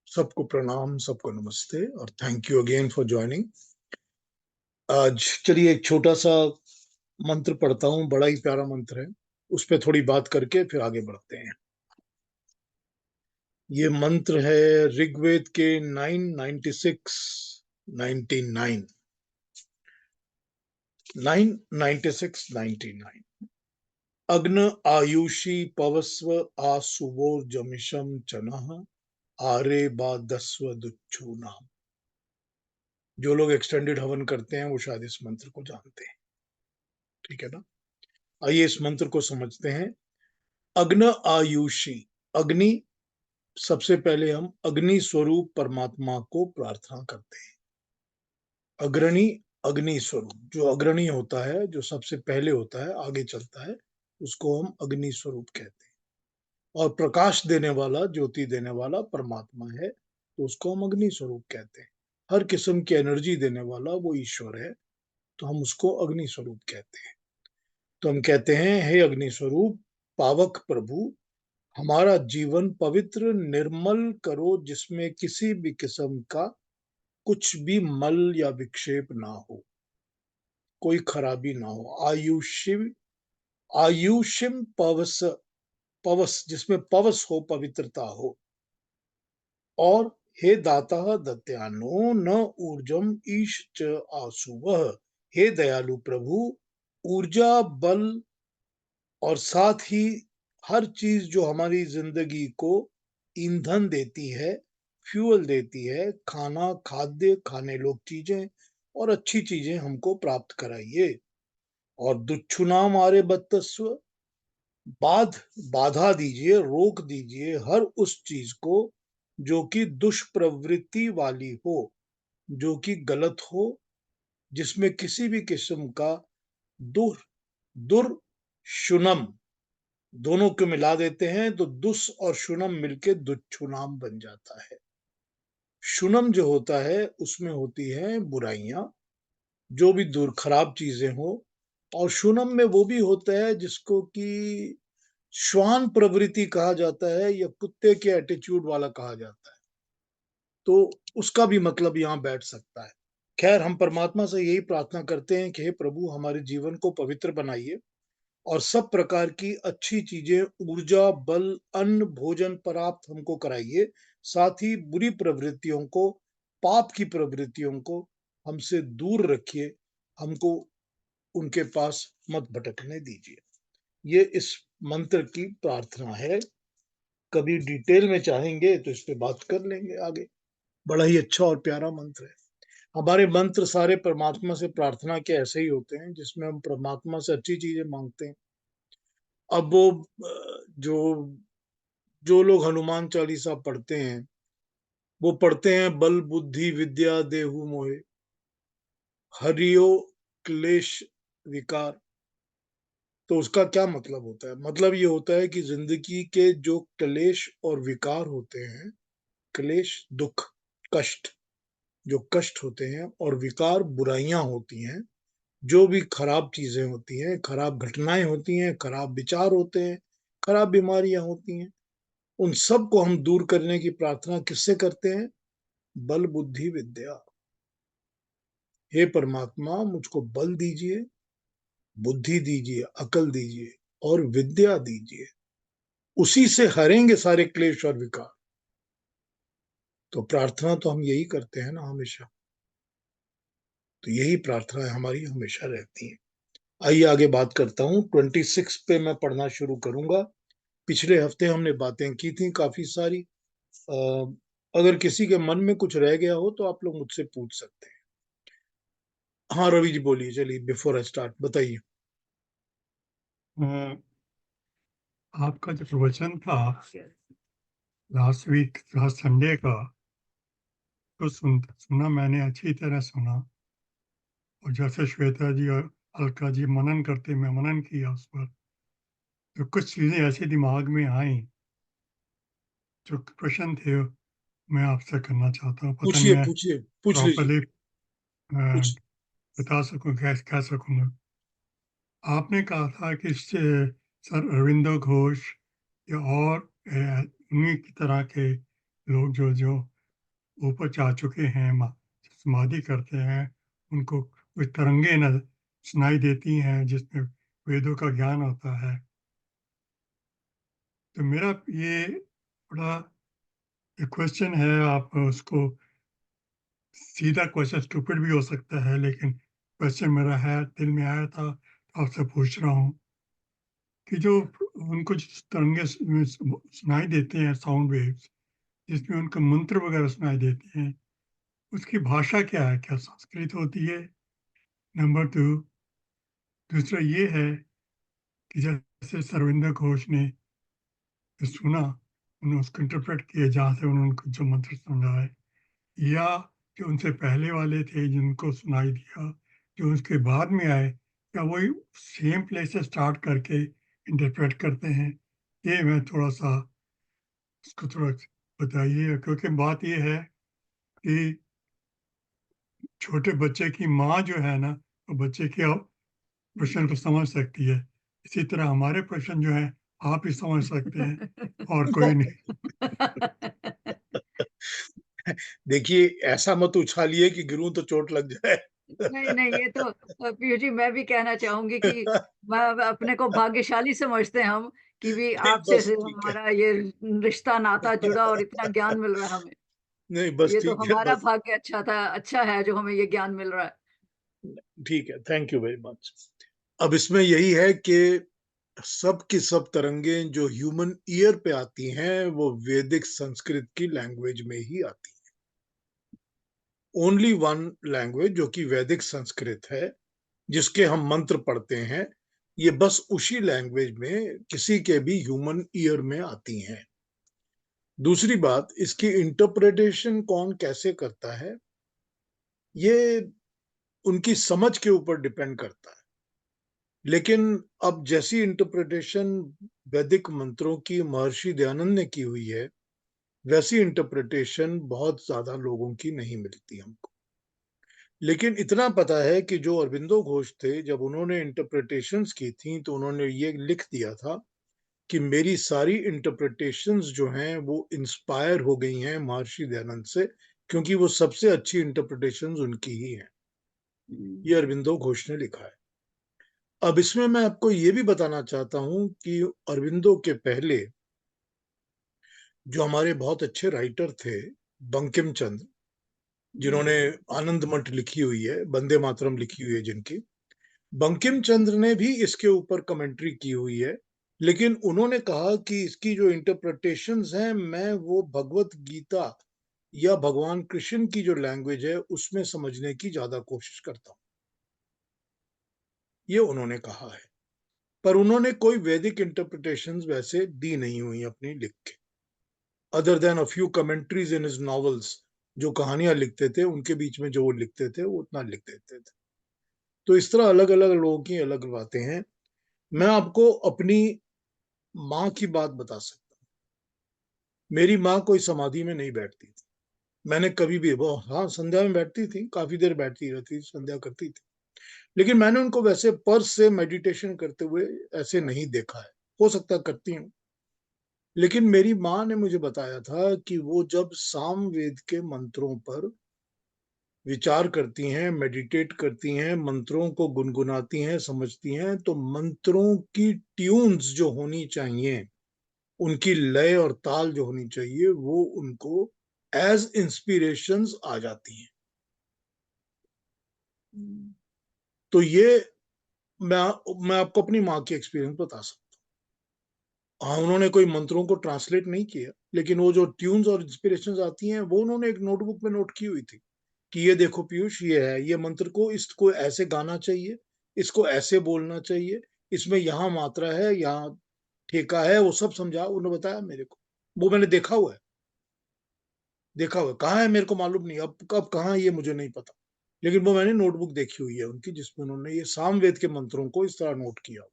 सबको प्रणाम, सबको नमस्ते और thank you again for joining. आज चलिए एक छोटा सा मंत्र पढ़ता हूँ, बड़ा ही प्यारा मंत्र है। उस पर थोड़ी बात करके फिर आगे बढ़ते हैं। ये मंत्र है ऋग्वेद के 996 99 996 99। अग्न आयुषी पवस्व आसुवोर्जमिषम चनः आरे बादस्व दुच्छू नाम। जो लोग एक्सटेंडेड हवन करते हैं वो शायद इस मंत्र को जानते हैं। ठीक है ना। आइए इस मंत्र को समझते हैं। अग्न आयुषी, अग्नि, सबसे पहले हम अग्नि स्वरूप परमात्मा को प्रार्थना करते हैं। अग्रणी, अग्नि स्वरूप, जो अग्रणी होता है, जो सबसे पहले होता है, आगे चलता है, उसको हम अग्नि स्वरूप कहते हैं। और प्रकाश देने वाला, ज्योति देने वाला परमात्मा है, तो उसको हम अग्नि स्वरूप कहते हैं। हर किस्म की एनर्जी देने वाला वो ईश्वर है, तो हम उसको अग्नि स्वरूप कहते हैं। तो हम कहते हैं, हे अग्नि स्वरूप पावक प्रभु, हमारा जीवन पवित्र निर्मल करो, जिसमें किसी भी किस्म का कुछ भी मल या विक्षेप ना हो, कोई खराबी ना हो। आयुषिम, आयुषिम पवस, पवस जिसमें पवस हो, पवित्रता हो। और हे दाता दत्यानो न ऊर्जम ईश च आसुवह, हे दयालु प्रभु, ऊर्जा, बल और साथ ही हर चीज जो हमारी जिंदगी को ईंधन देती है, फ्यूल देती है, खाना, खाद्य, खाने लोग चीजें और अच्छी चीजें हमको प्राप्त कराइए। और दुच्छुना मारे बत्तस्व, बाध, बाधा दीजिए, रोक दीजिए हर उस चीज को जो कि दुष्प्रवृत्ति वाली हो, जो कि गलत हो, जिसमें किसी भी किस्म का दुर दुर्शुनम, दोनों को मिला देते हैं तो दुस और शुनम मिलके दुच्छुनाम बन जाता है। शुनम जो होता है उसमें होती है बुराइयां, जो भी दूर खराब चीजें हो। और शुनम में वो भी होता है जिसको कि श्वान प्रवृत्ति कहा जाता है या कुत्ते के एटीट्यूड वाला कहा जाता है, तो उसका भी मतलब यहाँ बैठ सकता है। खैर, हम परमात्मा से यही प्रार्थना करते हैं कि हे प्रभु, हमारे जीवन को पवित्र बनाइए और सब प्रकार की अच्छी चीजें, ऊर्जा, बल, अन्न, भोजन प्राप्त हमको कराइए। साथ ही बुरी प्रवृत्तियों को, पाप की प्रवृत्तियों को हमसे दूर रखिए, हमको उनके पास मत भटकने दीजिए। ये इस मंत्र की प्रार्थना है। कभी डिटेल में चाहेंगे तो इस पे बात कर लेंगे आगे। बड़ा ही अच्छा और प्यारा मंत्र है। हमारे मंत्र सारे परमात्मा से प्रार्थना के ऐसे ही होते हैं, जिसमें हम परमात्मा से अच्छी चीजें मांगते हैं। अब वो जो जो लोग हनुमान चालीसा पढ़ते हैं, वो पढ़ते हैं बल बुद्धि विद्या देहु मोहे, हरियो क्लेश विकार। तो उसका क्या मतलब होता है? मतलब ये होता है कि जिंदगी के जो क्लेश और विकार होते हैं, क्लेश दुख, कष्ट, जो कष्ट होते हैं, और विकार बुराइयां होती हैं, जो भी खराब चीजें होती हैं, खराब घटनाएं होती हैं, खराब विचार होते हैं, खराब बीमारियां होती हैं, उन सब को हम दूर करने की प्रार्थना किससे करते हैं? बल बुद्धि विद्या। हे परमात्मा, मुझको बल दीजिए, बुद्धि दीजिए, अकल दीजिए और विद्या दीजिए। उसी से हरेंगे सारे क्लेश और विकार। तो प्रार्थना तो हम यही करते हैं ना हमेशा। तो यही प्रार्थना हमारी हमेशा रहती है। आइए आगे बात करता हूँ। 26 पे मैं पढ़ना शुरू करूंगा। पिछले हफ्ते हमने बातें की थी काफी सारी। अगर किसी के मन में कुछ रह गया हो तो आप लोग मुझसे पूछ सकते हैं। हाँ रवि जी बोलिए, चलिए बिफोर आई स्टार्ट बताइए। आपका जो प्रवचन था लास्ट वीक, लास्ट संडे का, तो सुना मैंने, अच्छी तरह सुना। और जैसे श्वेता जी और अलका जी मनन करते, मैं मनन किया उस पर, तो कुछ चीजें ऐसे दिमाग में आई जो प्रश्न थे, मैं आपसे करना चाहता हूँ। पता नहीं पूछिए मैं पूछिए, पूछ लीजिए। प्रॉपरली पूछ। बता सकूँ, कह सकूँगा। आपने कहा था कि इससे सर अरविंदो घोष या और उन्हीं की तरह के लोग जो जो ऊपर जा चुके हैं, समाधि करते हैं, उनको कुछ तरंगे न सुनाई देती हैं जिसमें वेदों का ज्ञान होता है। तो मेरा ये बड़ा एक क्वेश्चन है, आप उसको सीधा क्वेश्चन स्टूपिड भी हो सकता है, लेकिन क्वेश्चन मेरा है, दिल में आया था, तो आपसे पूछ रहा हूँ कि जो उनको जो तरंगे सुनाई देते हैं, साउंड वेव्स, जिसमें उनको मंत्र वगैरह सुनाई देते हैं, उसकी भाषा क्या है? क्या संस्कृत होती है? नंबर 2, दूसरा ये है कि जैसे सरविंदर घोष ने जो सुना, उन्होंने उसको इंटरप्रेट किया जहाँ से उन्होंने उनको जो मंत्र समझा है, या जो उनसे पहले वाले थे जिनको सुनाई दिया, जो उसके बाद में आए, क्या वही सेम प्लेस से स्टार्ट करके इंटरप्रेट करते हैं? ये मैं थोड़ा-सा उसको थोड़ा बताइए, क्योंकि बात ये है कि छोटे बच्चे की माँ जो है ना, वो बच्चे के प्रश्न को समझ सकती है। इसी तरह हमारे प्रश्न जो हैं, आप ही समझ सकते हैं और कोई नहीं। देखिए, ऐसा मत उछालिए कि गिरूँ तो चोट लग जाए। नहीं, नहीं, ये तो पीयूष जी, मैं भी कहना चाहूँगी कि मैं अपने को भाग्यशाली समझते हैं हम कि भी नहीं, आपसे बस से ठीक है। हमारा ये रिश्ता, नाता जुड़ा और इतना ज्ञान मिल रहा है हमें। नहीं, बस ये तो ठीक है, हमारा बस भाग्य अच्छा है जो हमें ये ज्ञान मिल रहा है। ठीक है, थैंक यू वेरी मच। अब इसमें यही है कि सब की सब तरंगें जो ह्यूमन ईयर पे आती हैं, वो वैदिक संस्कृत की लैंग्वेज में ही आती हैं। ओनली वन लैंग्वेज जो कि वैदिक संस्कृत है, जिसके हम मंत्र पढ़ते हैं, ये बस उसी लैंग्वेज में किसी के भी ह्यूमन ईयर में आती हैं। दूसरी बात, इसकी इंटरप्रिटेशन कौन कैसे करता है, ये उनकी समझ के ऊपर डिपेंड करता है। लेकिन अब जैसी इंटरप्रिटेशन वैदिक मंत्रों की महर्षि दयानंद ने की हुई है, वैसी इंटरप्रिटेशन बहुत ज्यादा लोगों की नहीं मिलती हमको। लेकिन इतना पता है कि जो अरविंदो घोष थे, जब उन्होंने इंटरप्रिटेशंस की थी, तो उन्होंने ये लिख दिया था कि मेरी सारी इंटरप्रिटेशंस जो हैं वो इंस्पायर हो गई हैं महर्षि दयानंद से, क्योंकि वो सबसे अच्छी इंटरप्रिटेशंस उनकी ही हैं। ये अरविंदो घोष ने लिखा है। अब इसमें मैं आपको ये भी बताना चाहता हूं कि अरविंदो के पहले जो हमारे बहुत अच्छे राइटर थे, बंकिम चंद्र, जिन्होंने आनंद मठ लिखी हुई है, वंदे मातरम लिखी हुई है जिनकी, बंकिम चंद्र ने भी इसके ऊपर कमेंट्री की हुई है। लेकिन उन्होंने कहा कि इसकी जो इंटरप्रिटेशंस हैं, मैं वो भगवत गीता या भगवान कृष्ण की जो लैंग्वेज है उसमें समझने की ज्यादा कोशिश करता हूं, ये उन्होंने कहा है। पर उन्होंने कोई वैदिक इंटरप्रिटेशंस वैसे दी नहीं हुई अपनी लिख के, other than a few commentaries in his novels. जो कहानियां लिखते थे उनके बीच में जो वो लिखते थे वो उतना लिख देते थे। तो इस तरह अलग अलग लोगों की अलग बातें हैं। मैं आपको अपनी माँ की बात बता सकता हूँ। मेरी माँ कोई समाधि में नहीं बैठती थी। मैंने कभी भी, वो हाँ संध्या में बैठती थी, काफी देर बैठती रहती थी, संध्या करती थी, लेकिन मैंने उनको वैसे पर्स से मेडिटेशन करते हुए ऐसे नहीं देखा है। हो सकता करती हूँ। लेकिन मेरी माँ ने मुझे बताया था कि वो जब सामवेद के मंत्रों पर विचार करती हैं, मेडिटेट करती हैं, मंत्रों को गुनगुनाती हैं, समझती हैं, तो मंत्रों की ट्यून्स जो होनी चाहिए, उनकी लय और ताल जो होनी चाहिए, वो उनको एज इंस्पिरेशंस आ जाती हैं। तो ये मैं आपको अपनी माँ की एक्सपीरियंस बता सकता हूँ। हाँ, उन्होंने कोई मंत्रों को ट्रांसलेट नहीं किया, लेकिन वो जो ट्यून्स और इंस्पिरेशंस आती हैं, वो उन्होंने एक नोटबुक में नोट की हुई थी कि ये देखो पीयूष, ये है, ये मंत्र को इसको ऐसे गाना चाहिए, इसको ऐसे बोलना चाहिए, इसमें यहाँ मात्रा है, यहाँ ठेका है, वो सब समझा उन्होंने बताया मेरे को। वो मैंने देखा हुआ है, देखा हुआ है। कहाँ है मेरे को मालूम नहीं, अब कब कहाँ है ये मुझे नहीं पता, लेकिन वो मैंने नोटबुक देखी हुई है उनकी, जिसमें उन्होंने ये सामवेद के मंत्रों को इस तरह नोट किया।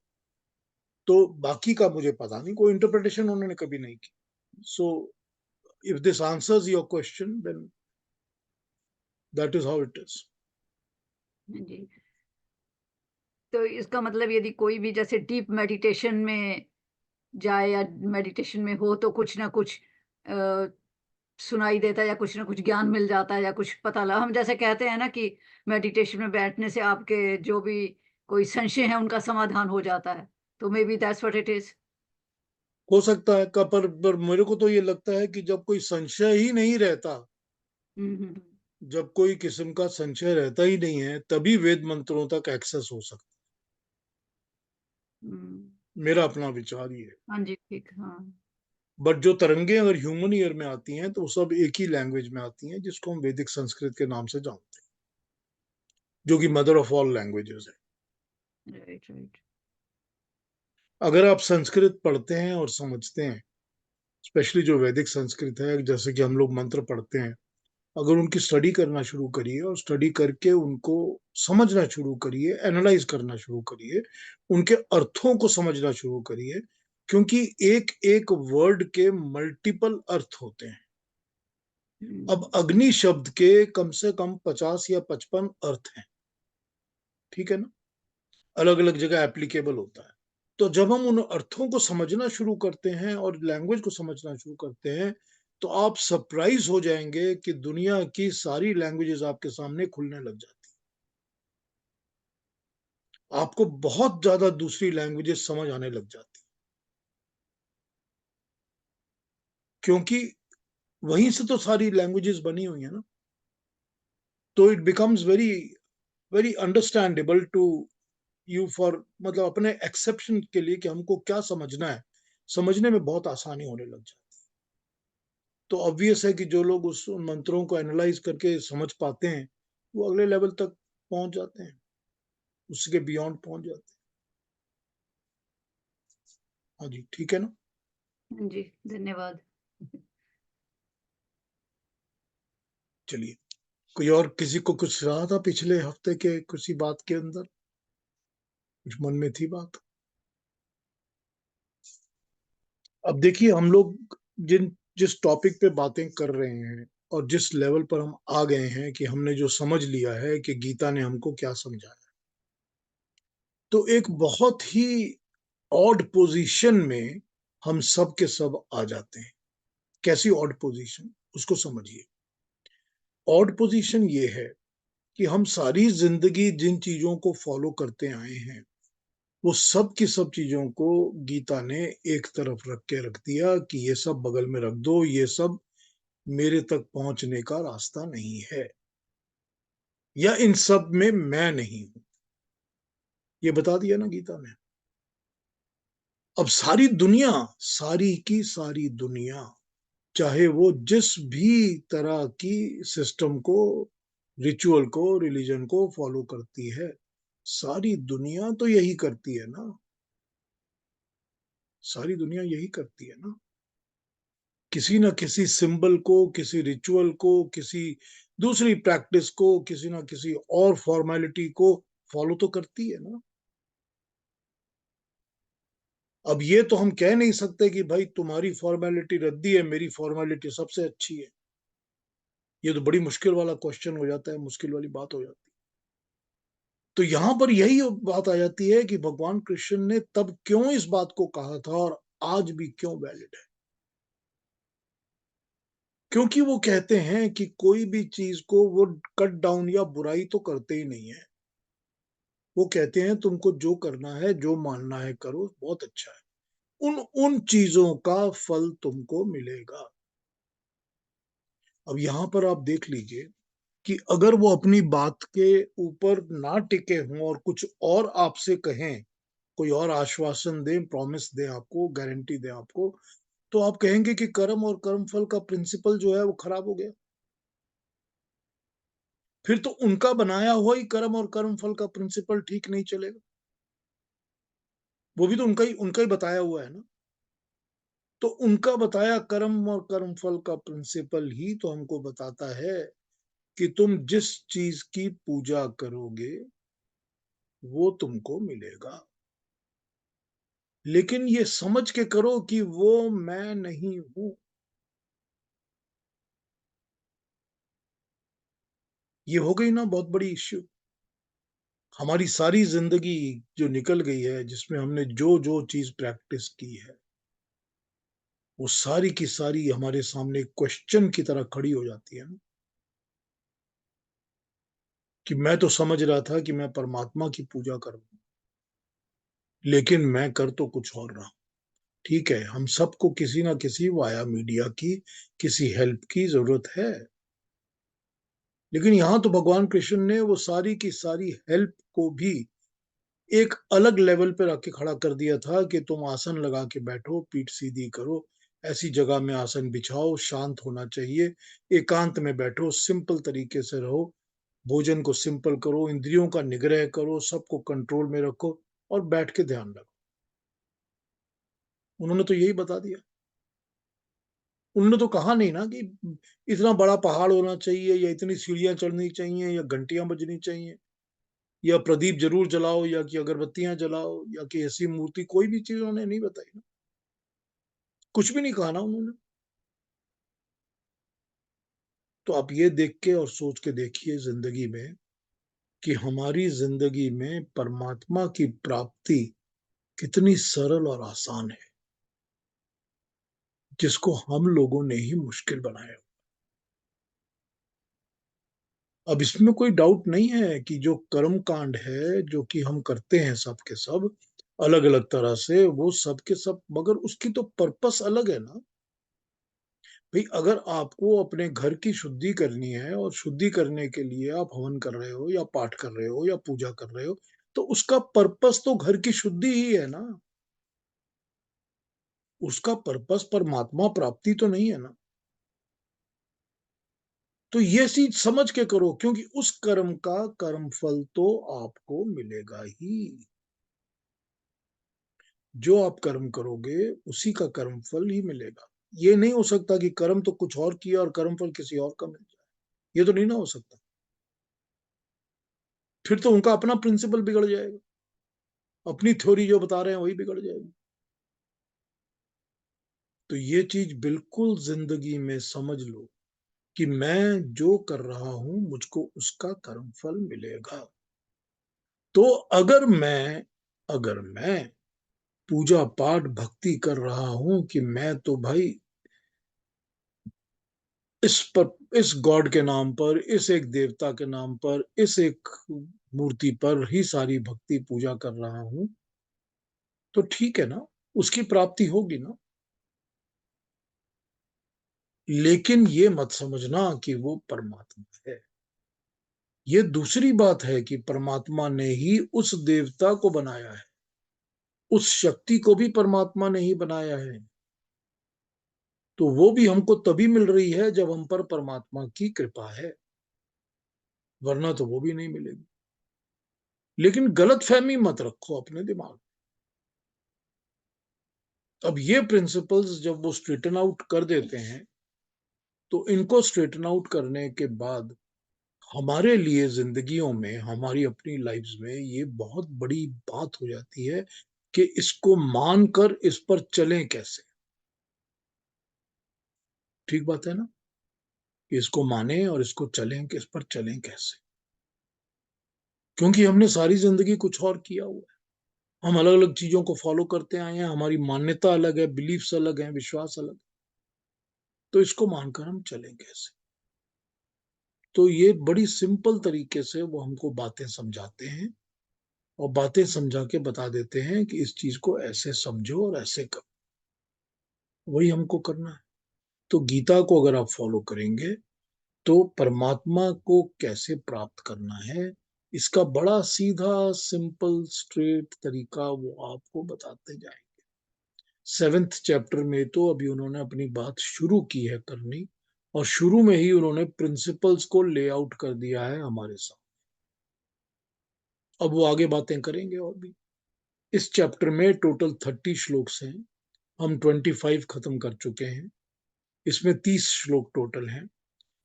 तो बाकी का मुझे पता नहीं, कोई इंटरप्रिटेशन उन्होंने कभी नहीं की। So if this answers your question, then that is how it is. जी। तो इसका मतलब यदि कोई भी जैसे डीप मेडिटेशन में जाए या मेडिटेशन में हो तो कुछ ना कुछ अ, सुनाई देता है या कुछ ना कुछ ज्ञान मिल जाता है या कुछ पता लगा। हम जैसे कहते हैं ना कि मेडिटेशन में बैठने से आपके जो भी कोई संशय है उनका समाधान हो जाता है। तो may be that's what it is. हो सकता है का पर मेरे को तो ये लगता है कि जब कोई संशय ही नहीं रहता, हुँ, हुँ, हुँ। जब कोई किस्म का संशय रहता ही नहीं है, तभी वेद मंत्रों तक एक्सेस हो सकता हुँ। है। मेरा अपना विचार ये है। हाँ जी, ठीक, हाँ। बट जो तरंगे अगर ह्यूमन ईयर में आती हैं तो वो सब एक ही लैंग्वेज में आती हैं, जिसको हम वैदिक संस्कृत के नाम से जानते हैं, जो कि मदर ऑफ ऑल लैंग्वेजेस है। Right, right. अगर आप संस्कृत पढ़ते हैं और समझते हैं, स्पेशली जो वैदिक संस्कृत है, जैसे कि हम लोग मंत्र पढ़ते हैं, अगर उनकी स्टडी करना शुरू करिए और स्टडी करके उनको समझना शुरू करिए, एनालाइज करना शुरू करिए, उनके अर्थों को समझना शुरू करिए, क्योंकि एक एक वर्ड के मल्टीपल अर्थ होते हैं। अब हुँ, अग्नि शब्द के कम से कम 50 या 55 अर्थ हैं, ठीक है ना? अलग अलग जगह एप्लीकेबल होता है। तो जब हम उन अर्थों को समझना शुरू करते हैं और लैंग्वेज को समझना शुरू करते हैं, तो आप सरप्राइज हो जाएंगे कि दुनिया की सारी लैंग्वेजेस आपके सामने खुलने लग जाती है। आपको बहुत ज्यादा दूसरी लैंग्वेजेस समझ आने लग जाती है, क्योंकि वहीं से तो सारी लैंग्वेजेस बनी हुई है ना। तो it becomes very very understandable to you for, मतलब अपने एक्सेप्शन के लिए कि हमको क्या समझना है, समझने में बहुत आसानी होने लग जाती है। तो ऑब्वियस है कि जो लोग उस मंत्रों को एनालाइज करके समझ पाते हैं, वो अगले लेवल तक पहुंच जाते हैं, उसके बियॉन्ड पहुंच जाते हैं। हाँ जी, ठीक है ना? हाँ जी, धन्यवाद। चलिए, कोई और किसी को कुछ रहा था पिछले हफ्ते के किसी बात के अंदर, कुछ मन में थी बात? अब देखिए, हम लोग जिस टॉपिक पे बातें कर रहे हैं और जिस लेवल पर हम आ गए हैं कि हमने जो समझ लिया है कि गीता ने हमको क्या समझाया, तो एक बहुत ही ऑड पोजीशन में हम सब के सब आ जाते हैं। कैसी ऑड पोजीशन, उसको समझिए। ऑड पोजीशन ये है कि हम सारी जिंदगी जिन चीजों को फॉलो करते आए हैं, वो सब की सब चीजों को गीता ने एक तरफ रख के रख दिया कि ये सब बगल में रख दो, ये सब मेरे तक पहुंचने का रास्ता नहीं है, या इन सब में मैं नहीं हूं। ये बता दिया ना गीता ने। अब सारी की सारी दुनिया, चाहे वो जिस भी तरह की सिस्टम को, रिचुअल को, रिलीजन को फॉलो करती है, सारी दुनिया तो यही करती है ना। सारी दुनिया यही करती है ना। किसी ना किसी सिंबल को, किसी रिचुअल को, किसी दूसरी प्रैक्टिस को, किसी ना किसी और फॉर्मेलिटी को फॉलो तो करती है ना। अब ये तो हम कह नहीं सकते कि भाई तुम्हारी फॉर्मेलिटी रद्दी है, मेरी फॉर्मेलिटी सबसे अच्छी है। ये तो बड़ी मुश्किल वाला क्वेश्चन हो जाता है, मुश्किल वाली बात हो जाती है। तो यहां पर यही बात आ जाती है कि भगवान कृष्ण ने तब क्यों इस बात को कहा था और आज भी क्यों वैलिड है। क्योंकि वो कहते हैं कि कोई भी चीज को वो कट डाउन या बुराई तो करते ही नहीं है। वो कहते हैं तुमको जो करना है, जो मानना है करो, बहुत अच्छा है, उन उन चीजों का फल तुमको मिलेगा। अब यहां पर आप देख लीजिए कि अगर वो अपनी बात के ऊपर ना टिके हों और कुछ और आपसे कहें, कोई और आश्वासन दें, प्रॉमिस दें, आपको गारंटी दें आपको, तो आप कहेंगे कि कर्म और कर्म फल का प्रिंसिपल जो है वो खराब हो गया। फिर तो उनका बनाया हुआ ही कर्म और कर्म फल का प्रिंसिपल ठीक नहीं चलेगा। वो भी तो उनका ही बताया हुआ है ना। तो उनका बताया कर्म और कर्म फल का प्रिंसिपल ही तो हमको बताता है कि तुम जिस चीज की पूजा करोगे वो तुमको मिलेगा, लेकिन ये समझ के करो कि वो मैं नहीं हूं। ये हो गई ना बहुत बड़ी इश्यू। हमारी सारी जिंदगी जो निकल गई है, जिसमें हमने जो जो चीज प्रैक्टिस की है, वो सारी की सारी हमारे सामने क्वेश्चन की तरह खड़ी हो जाती है ना, कि मैं तो समझ रहा था कि मैं परमात्मा की पूजा कर रहा हूं, लेकिन मैं कर तो कुछ और रहा हूं। ठीक है, हम सबको किसी ना किसी वाया मीडिया की किसी हेल्प की जरूरत है, लेकिन यहां तो भगवान कृष्ण ने वो सारी की सारी हेल्प को भी एक अलग लेवल पे रख के खड़ा कर दिया था कि तुम आसन लगा के बैठो, पीठ सीधी करो, ऐसी जगह में आसन बिछाओ, शांत होना चाहिए, एकांत में बैठो, सिंपल तरीके से रहो, भोजन को सिंपल करो, इंद्रियों का निग्रह करो, सबको कंट्रोल में रखो और बैठ के ध्यान रखो। उन्होंने तो यही बता दिया। उन्होंने तो कहा नहीं ना कि इतना बड़ा पहाड़ होना चाहिए या इतनी सीढ़ियां चढ़नी चाहिए या घंटियां बजनी चाहिए या प्रदीप जरूर जलाओ या कि अगरबत्तियां जलाओ या कि ऐसी मूर्ति, कोई भी चीज उन्होंने नहीं बताई ना, कुछ भी नहीं कहा ना उन्होंने। तो आप ये देख के और सोच के देखिए जिंदगी में कि हमारी जिंदगी में परमात्मा की प्राप्ति कितनी सरल और आसान है, जिसको हम लोगों ने ही मुश्किल बनाया। अब इसमें कोई डाउट नहीं है कि जो कर्म कांड है जो कि हम करते हैं सब के सब अलग अलग तरह से, वो सब के सब, मगर उसकी तो पर्पस अलग है ना भाई। अगर आपको अपने घर की शुद्धि करनी है और शुद्धि करने के लिए आप हवन कर रहे हो या पाठ कर रहे हो या पूजा कर रहे हो, तो उसका पर्पस तो घर की शुद्धि ही है ना, उसका पर्पस परमात्मा प्राप्ति तो नहीं है ना। तो ये चीज समझ के करो, क्योंकि उस कर्म का कर्म फल तो आपको मिलेगा ही। जो आप कर्म करोगे उसी का कर्म फल ही मिलेगा। ये नहीं हो सकता कि कर्म तो कुछ और किया और कर्म फल किसी और का मिल जाए, ये तो नहीं ना हो सकता। फिर तो उनका अपना प्रिंसिपल बिगड़ जाएगा, अपनी थ्योरी जो बता रहे हैं वही बिगड़ जाएगी। तो ये चीज बिल्कुल जिंदगी में समझ लो कि मैं जो कर रहा हूं मुझको उसका कर्म फल मिलेगा। तो अगर मैं पूजा पाठ भक्ति कर रहा हूं कि मैं तो भाई इस गॉड के नाम पर, इस एक देवता के नाम पर, इस एक मूर्ति पर ही सारी भक्ति पूजा कर रहा हूं, तो ठीक है ना, उसकी प्राप्ति होगी ना। लेकिन ये मत समझना कि वो परमात्मा है। ये दूसरी बात है कि परमात्मा ने ही उस देवता को बनाया है, उस शक्ति को भी परमात्मा ने ही बनाया है, तो वो भी हमको तभी मिल रही है जब हम पर परमात्मा की कृपा है, वरना तो वो भी नहीं मिलेगी। लेकिन गलत फहमी मत रखो अपने दिमाग में। अब ये प्रिंसिपल्स जब वो स्ट्रेटन आउट कर देते हैं, तो इनको स्ट्रेटन आउट करने के बाद हमारे लिए जिंदगियों में, हमारी अपनी लाइफ्स में ये बहुत बड़ी बात हो जाती है कि इसको मानकर इस पर चलें कैसे। ठीक बात है ना, कि इसको माने और इसको चलें कि इस पर चलें कैसे, क्योंकि हमने सारी जिंदगी कुछ और किया हुआ है। हम अलग अलग चीजों को फॉलो करते आए हैं, हमारी मान्यता अलग है, बिलीफ्स अलग हैं, विश्वास अलग। तो इसको मानकर हम चलें कैसे। तो ये बड़ी सिंपल तरीके से वो हमको बातें समझाते हैं और बातें समझा के बता देते हैं कि इस चीज को ऐसे समझो और ऐसे करो। वही हमको करना है। तो गीता को अगर आप फॉलो करेंगे तो परमात्मा को कैसे प्राप्त करना है, इसका बड़ा सीधा सिंपल स्ट्रेट तरीका वो आपको बताते जाएंगे। 7th चैप्टर में तो अभी उन्होंने अपनी बात शुरू की है करनी, और शुरू में ही उन्होंने प्रिंसिपल्स को ले आउट कर दिया है हमारे साथ। अब वो आगे बातें करेंगे और भी। इस चैप्टर में टोटल 30 श्लोक हैं, हम 25 खत्म कर चुके हैं। इसमें 30 श्लोक टोटल हैं।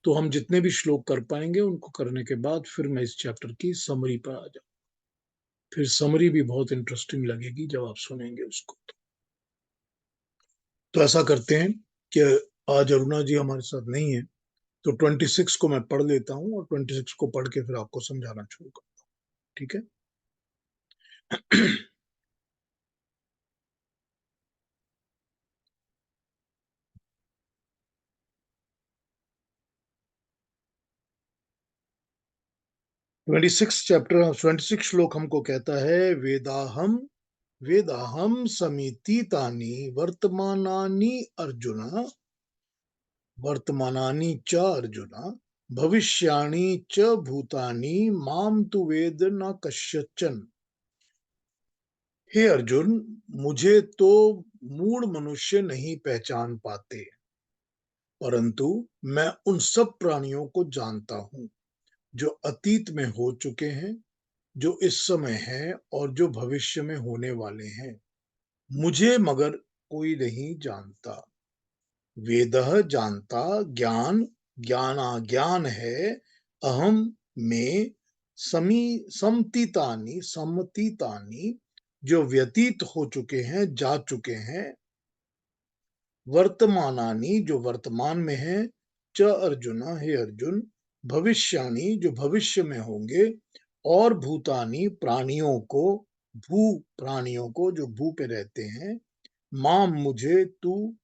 तो हम जितने भी श्लोक कर पाएंगे उनको करने के बाद फिर मैं इस चैप्टर की समरी पर आ जाऊँ। फिर समरी भी बहुत इंटरेस्टिंग लगेगी जब आप सुनेंगे उसको। तो ऐसा करते हैं कि आज अरुणा जी हमारे साथ नहीं है, तो 26 को मैं पढ़ लेता हूँ और 26 को पढ़ के फिर आपको समझाना शुरू करता हूँ। ठीक है। 26 चैप्टर 26 श्लोक हमको कहता है, वेदाहम समीतीतानि वर्तमानानि च अर्जुन भविष्याणि च भूतानि माम तु वेद न कश्चन। हे अर्जुन, मुझे तो मूढ़ मनुष्य नहीं पहचान पाते, परंतु मैं उन सब प्राणियों को जानता हूं जो अतीत में हो चुके हैं, जो इस समय है और जो भविष्य में होने वाले हैं। मुझे मगर कोई नहीं जानता। वेदः जानता, ज्ञान ज्ञानाज्ञान है, अहम में समतीतानि जो व्यतीत हो चुके हैं, जा चुके हैं, वर्तमानानि जो वर्तमान में है, च अर्जुन हे अर्जुन, भविष्याणि जो भविष्य में होंगे, और भूतानि प्राणियों को जो भू पे रहते हैं, माम मुझे तू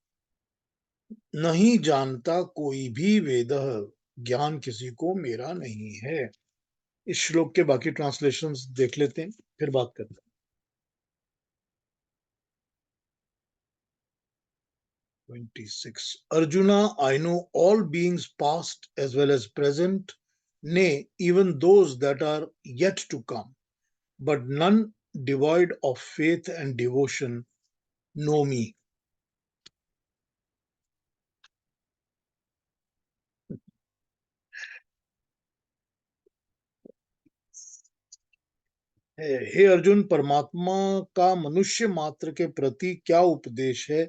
नहीं जानता कोई भी, वेद ज्ञान किसी को मेरा नहीं है। इस श्लोक के बाकी ट्रांसलेशंस देख लेते हैं, फिर बात करते हैं। 26 Arjuna, I know all beings past as well as present, nay, even those that are yet to come, but none devoid of faith and devotion know me. हे अर्जुन, परमात्मा का मनुष्य मात्र के प्रति क्या उपदेश है,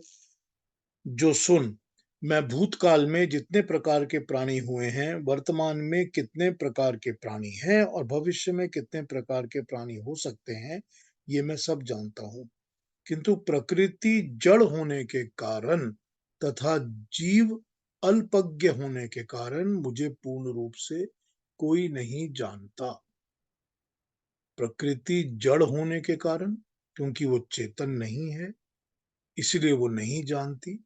जो सुन। मैं भूतकाल में जितने प्रकार के प्राणी हुए हैं, वर्तमान में कितने प्रकार के प्राणी हैं और भविष्य में कितने प्रकार के प्राणी हो सकते हैं, ये मैं सब जानता हूं। किंतु प्रकृति जड़ होने के कारण तथा जीव अल्पज्ञ होने के कारण मुझे पूर्ण रूप से कोई नहीं जानता। प्रकृति जड़ होने के कारण, क्योंकि वो चेतन नहीं है, इसलिए वो नहीं जानती।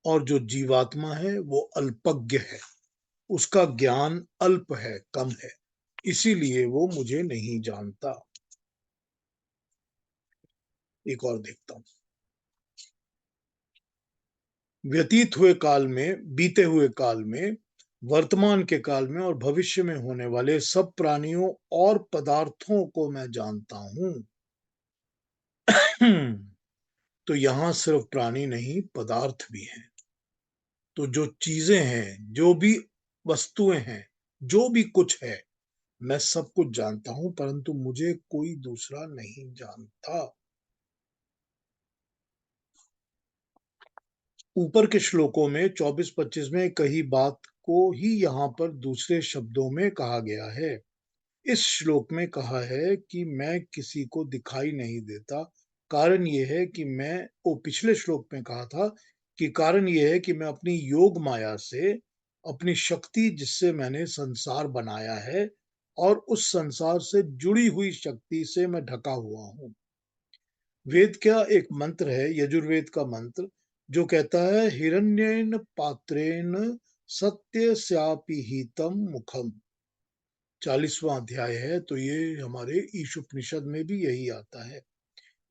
और जो जीवात्मा है वो अल्पज्ञ है, उसका ज्ञान अल्प है, कम है, इसीलिए वो मुझे नहीं जानता। एक और देखता हूं। व्यतीत हुए काल में, बीते हुए काल में, वर्तमान के काल में और भविष्य में होने वाले सब प्राणियों और पदार्थों को मैं जानता हूं। तो यहां सिर्फ प्राणी नहीं, पदार्थ भी हैं। तो जो चीजें हैं, जो भी वस्तुएं हैं, जो भी कुछ है, मैं सब कुछ जानता हूं, परंतु मुझे कोई दूसरा नहीं जानता। ऊपर के श्लोकों में 24-25 में कही बात को ही यहाँ पर दूसरे शब्दों में कहा गया है। इस श्लोक में कहा है कि मैं किसी को दिखाई नहीं देता। कारण यह है कि पिछले श्लोक में कहा था कि कारण यह है कि मैं अपनी योग माया से, अपनी शक्ति जिससे मैंने संसार बनाया है, और उस संसार से जुड़ी हुई शक्ति से मैं ढका हुआ हूं। वेद का एक मंत्र है, यजुर्वेद का मंत्र, जो कहता है, हिरण्येन पात्रेण सत्यस्यापिहितम मुखम। 40वां अध्याय है, तो ये हमारे ईशुपनिषद में भी यही आता है।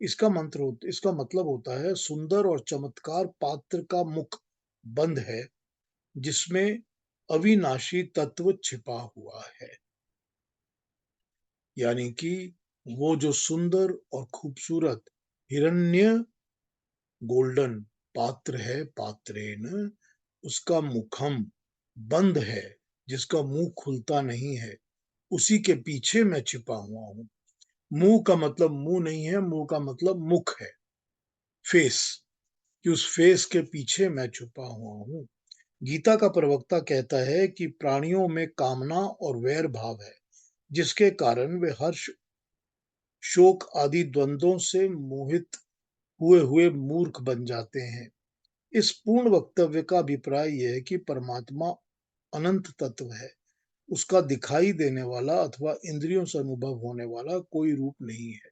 इसका मतलब होता है, सुंदर और चमत्कार पात्र का मुख बंद है, जिसमें अविनाशी तत्व छिपा हुआ है। यानी कि वो जो सुंदर और खूबसूरत हिरण्य गोल्डन पात्र है, पात्रेन, उसका मुखम बंद है, जिसका मुंह खुलता नहीं है, उसी के पीछे मैं छिपा हुआ हूं। मुंह का मतलब मुंह नहीं है, मुंह का मतलब मुख है, फेस, कि उस फेस के पीछे मैं छुपा हुआ हूं। गीता का प्रवक्ता कहता है कि प्राणियों में कामना और वैर भाव है, जिसके कारण वे हर्ष, शोक आदि द्वंद्वों से मोहित हुए हुए मूर्ख बन जाते हैं। इस पूर्ण वक्तव्य का अभिप्राय यह है कि परमात्मा अनंत तत्व है। उसका दिखाई देने वाला अथवा इंद्रियों से अनुभव होने वाला कोई रूप नहीं है।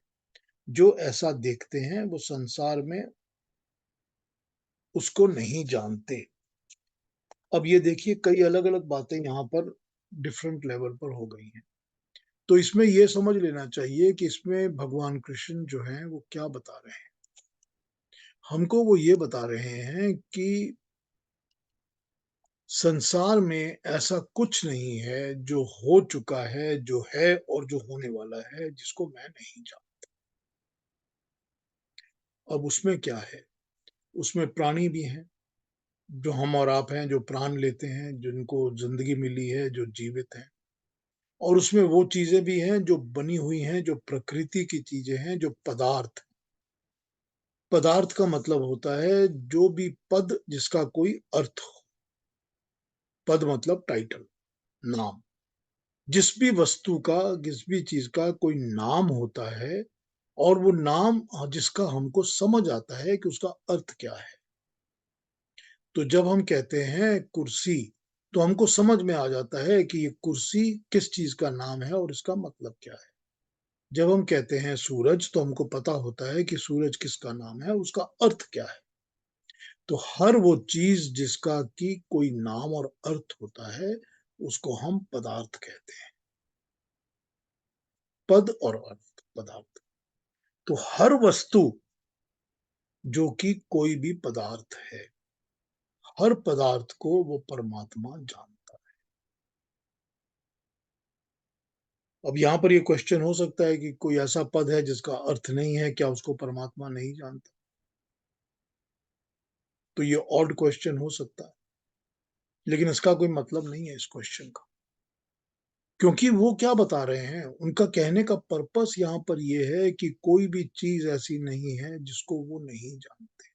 जो ऐसा देखते हैं वो संसार में उसको नहीं जानते। अब ये देखिए, कई अलग अलग बातें यहाँ पर डिफरेंट लेवल पर हो गई हैं। तो इसमें ये समझ लेना चाहिए कि इसमें भगवान कृष्ण जो हैं वो क्या बता रहे हैं। हमको वो ये बता रहे हैं कि संसार में ऐसा कुछ नहीं है जो हो चुका है, जो है और जो होने वाला है जिसको मैं नहीं जानता। अब उसमें क्या है? उसमें प्राणी भी हैं, जो हम और आप हैं, जो प्राण लेते हैं, जिनको जिंदगी मिली है, जो जीवित हैं। और उसमें वो चीजें भी हैं जो बनी हुई हैं, जो प्रकृति की चीजें हैं, जो पदार्थ। पदार्थ का मतलब होता है जो भी पद जिसका कोई अर्थ हो। पद मतलब टाइटल, नाम। जिस भी वस्तु का, जिस भी चीज का कोई नाम होता है और वो नाम जिसका हमको समझ आता है कि उसका अर्थ क्या है। तो जब हम कहते हैं कुर्सी, तो हमको समझ में आ जाता है कि ये कुर्सी किस चीज का नाम है और इसका मतलब क्या है। जब हम कहते हैं सूरज, तो हमको पता होता है कि सूरज किसका नाम है, उसका अर्थ क्या है। तो हर वो चीज जिसका कि कोई नाम और अर्थ होता है, उसको हम पदार्थ कहते हैं। पद और अर्थ, पदार्थ। तो हर वस्तु जो कि कोई भी पदार्थ है, हर पदार्थ को वो परमात्मा जानता है। अब यहाँ पर ये क्वेश्चन हो सकता है कि कोई ऐसा पद है जिसका अर्थ नहीं है, क्या उसको परमात्मा नहीं जानता? तो ये ऑड क्वेश्चन हो सकता है, लेकिन इसका कोई मतलब नहीं है इस क्वेश्चन का। क्योंकि वो क्या बता रहे हैं, उनका कहने का पर्पस यहाँ पर ये है कि कोई भी चीज ऐसी नहीं है जिसको वो नहीं जानते।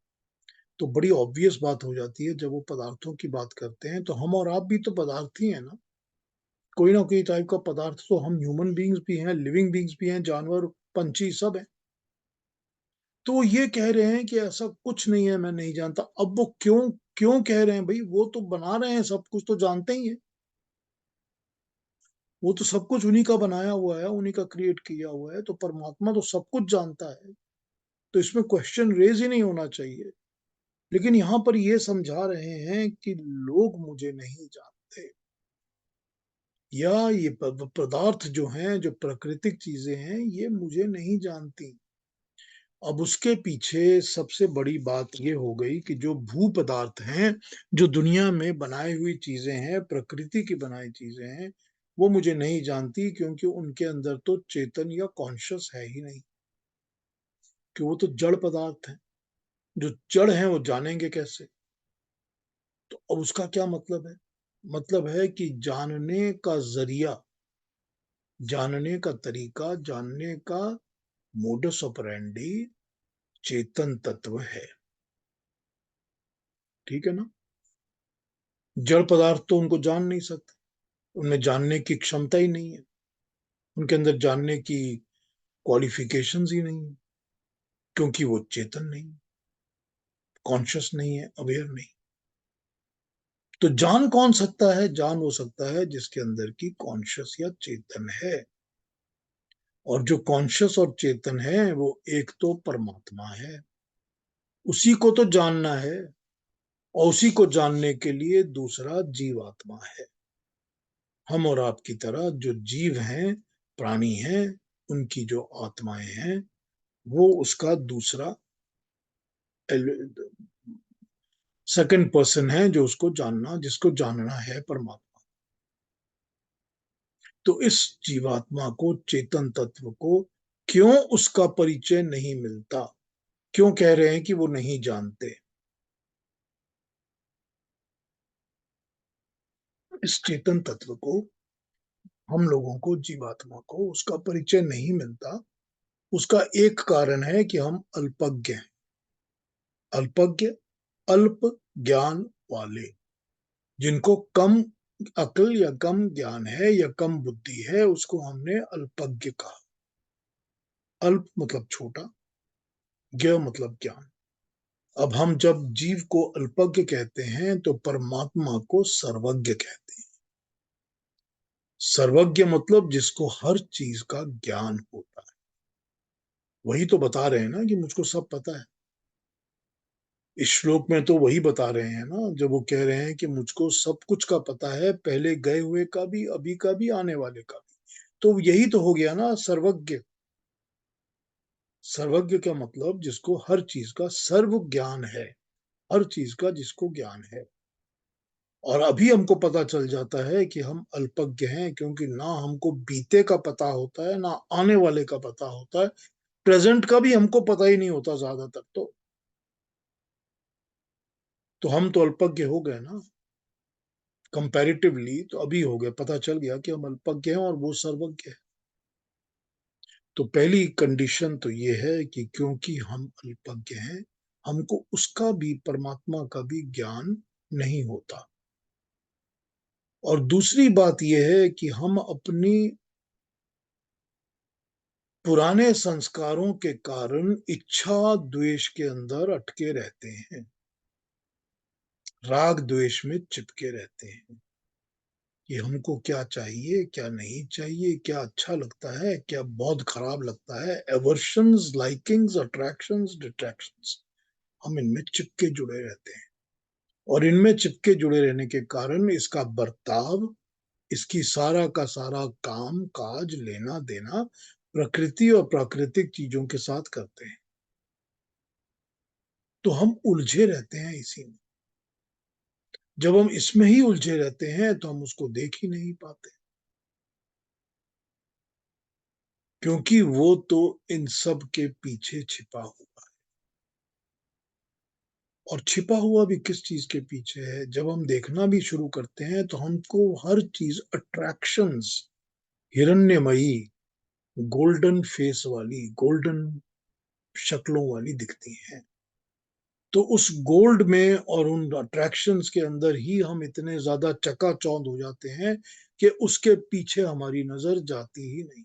तो बड़ी ऑब्वियस बात हो जाती है, जब वो पदार्थों की बात करते हैं तो हम और आप भी तो पदार्थ ही है ना। कोई ना कोई टाइप का पदार्थ, तो हम ह्यूमन बींग्स भी हैं, लिविंग बींग्स भी हैं, जानवर, पंछी सब है। तो वो ये कह रहे हैं कि ऐसा कुछ नहीं है, मैं नहीं जानता। अब वो क्यों क्यों कह रहे हैं भाई? वो तो बना रहे हैं, सब कुछ तो जानते ही है। वो तो सब कुछ उन्हीं का बनाया हुआ है, उन्हीं का क्रिएट किया हुआ है। तो परमात्मा तो सब कुछ जानता है, तो इसमें क्वेश्चन रेज ही नहीं होना चाहिए। लेकिन यहाँ पर ये समझा रहे हैं कि लोग मुझे नहीं जानते, या ये पदार्थ जो हैं, जो प्राकृतिक चीजें हैं, ये मुझे नहीं जानती। अब उसके पीछे सबसे बड़ी बात ये हो गई कि जो भू पदार्थ हैं, जो दुनिया में बनाई हुई चीजें हैं, प्रकृति की बनाई चीजें हैं, वो मुझे नहीं जानती, क्योंकि उनके अंदर तो चेतन या कॉन्शियस है ही नहीं। कि वो तो जड़ पदार्थ हैं। जो जड़ हैं वो जानेंगे कैसे? तो अब उसका क्या मतलब है? मतलब है कि जानने का जरिया, जानने का तरीका, जानने का मोडस ऑपरेंडी चेतन तत्व है। ठीक है ना? जड़ पदार्थ तो उनको जान नहीं सकते, उनमें जानने की क्षमता ही नहीं है, उनके अंदर जानने की क्वालिफिकेशंस ही नहीं है, क्योंकि वो चेतन नहीं, कॉन्शियस नहीं है, अवेयर नहीं। तो जान कौन सकता है? जान हो सकता है जिसके अंदर की कॉन्शियस या चेतन है। और जो कॉन्शियस और चेतन है वो एक तो परमात्मा है, उसी को तो जानना है। और उसी को जानने के लिए दूसरा जीवात्मा है। हम और आपकी तरह जो जीव हैं, प्राणी हैं, उनकी जो आत्माएं हैं, वो उसका दूसरा सेकंड पर्सन है, जो उसको जानना, जिसको जानना है परमात्मा। तो इस जीवात्मा को, चेतन तत्व को, क्यों उसका परिचय नहीं मिलता? क्यों कह रहे हैं कि वो नहीं जानते? इस चेतन तत्व को, हम लोगों को, जीवात्मा को उसका परिचय नहीं मिलता। उसका एक कारण है कि हम अल्पज्ञ हैं। अल्पज्ञ, अल्प ज्ञान वाले, जिनको कम अकल या कम ज्ञान है या कम बुद्धि है, उसको हमने अल्पज्ञ कहा। अल्प मतलब छोटा, ज्ञ मतलब ज्ञान। अब हम जब जीव को अल्पज्ञ कहते हैं तो परमात्मा को सर्वज्ञ कहते हैं। सर्वज्ञ मतलब जिसको हर चीज का ज्ञान होता है। वही तो बता रहे हैं ना कि मुझको सब पता है। इस श्लोक में तो वही बता रहे हैं ना, जब वो कह रहे हैं कि मुझको सब कुछ का पता है, पहले गए हुए का भी, अभी का भी, आने वाले का भी। तो यही तो हो गया ना सर्वज्ञ। सर्वज्ञ का मतलब जिसको हर चीज का सर्व ज्ञान है, हर चीज का जिसको ज्ञान है। और अभी हमको पता चल जाता है कि हम अल्पज्ञ हैं, क्योंकि ना हमको बीते का पता होता है, ना आने वाले का पता होता है, प्रेजेंट का भी हमको पता ही नहीं होता ज्यादातर। तो हम तो अल्पज्ञ हो गए ना कंपैरेटिवली, तो अभी हो गए, पता चल गया कि हम अल्पज्ञ हैं और वो सर्वज्ञ है। तो पहली कंडीशन तो ये है कि क्योंकि हम अल्पज्ञ हैं, हमको उसका भी, परमात्मा का भी ज्ञान नहीं होता। और दूसरी बात यह है कि हम अपनी पुराने संस्कारों के कारण इच्छा द्वेष के अंदर अटके रहते हैं, राग द्वेष में चिपके रहते हैं कि हमको क्या चाहिए, क्या नहीं चाहिए, क्या अच्छा लगता है, क्या बहुत खराब लगता है। एवर्शंस, लाइकिंग्स, अट्रैक्शंस, डिट्रैक्शंस, हम इनमें चिपके जुड़े रहते हैं। और इनमें चिपके जुड़े रहने के कारण इसका बर्ताव, इसकी सारा का सारा काम काज, लेना देना प्रकृति और प्राकृतिक चीजों के साथ करते हैं। तो हम उलझे रहते हैं इसी में। जब हम इसमें ही उलझे रहते हैं तो हम उसको देख ही नहीं पाते, क्योंकि वो तो इन सब के पीछे छिपा हुआ है। और छिपा हुआ भी किस चीज के पीछे है? जब हम देखना भी शुरू करते हैं तो हमको हर चीज अट्रैक्शंस, हिरण्यमयी, गोल्डन फेस वाली, गोल्डन शक्लों वाली दिखती हैं। तो उस गोल्ड में और उन अट्रैक्शंस के अंदर ही हम इतने ज्यादा चकाचौंध हो जाते हैं कि उसके पीछे हमारी नजर जाती ही नहीं,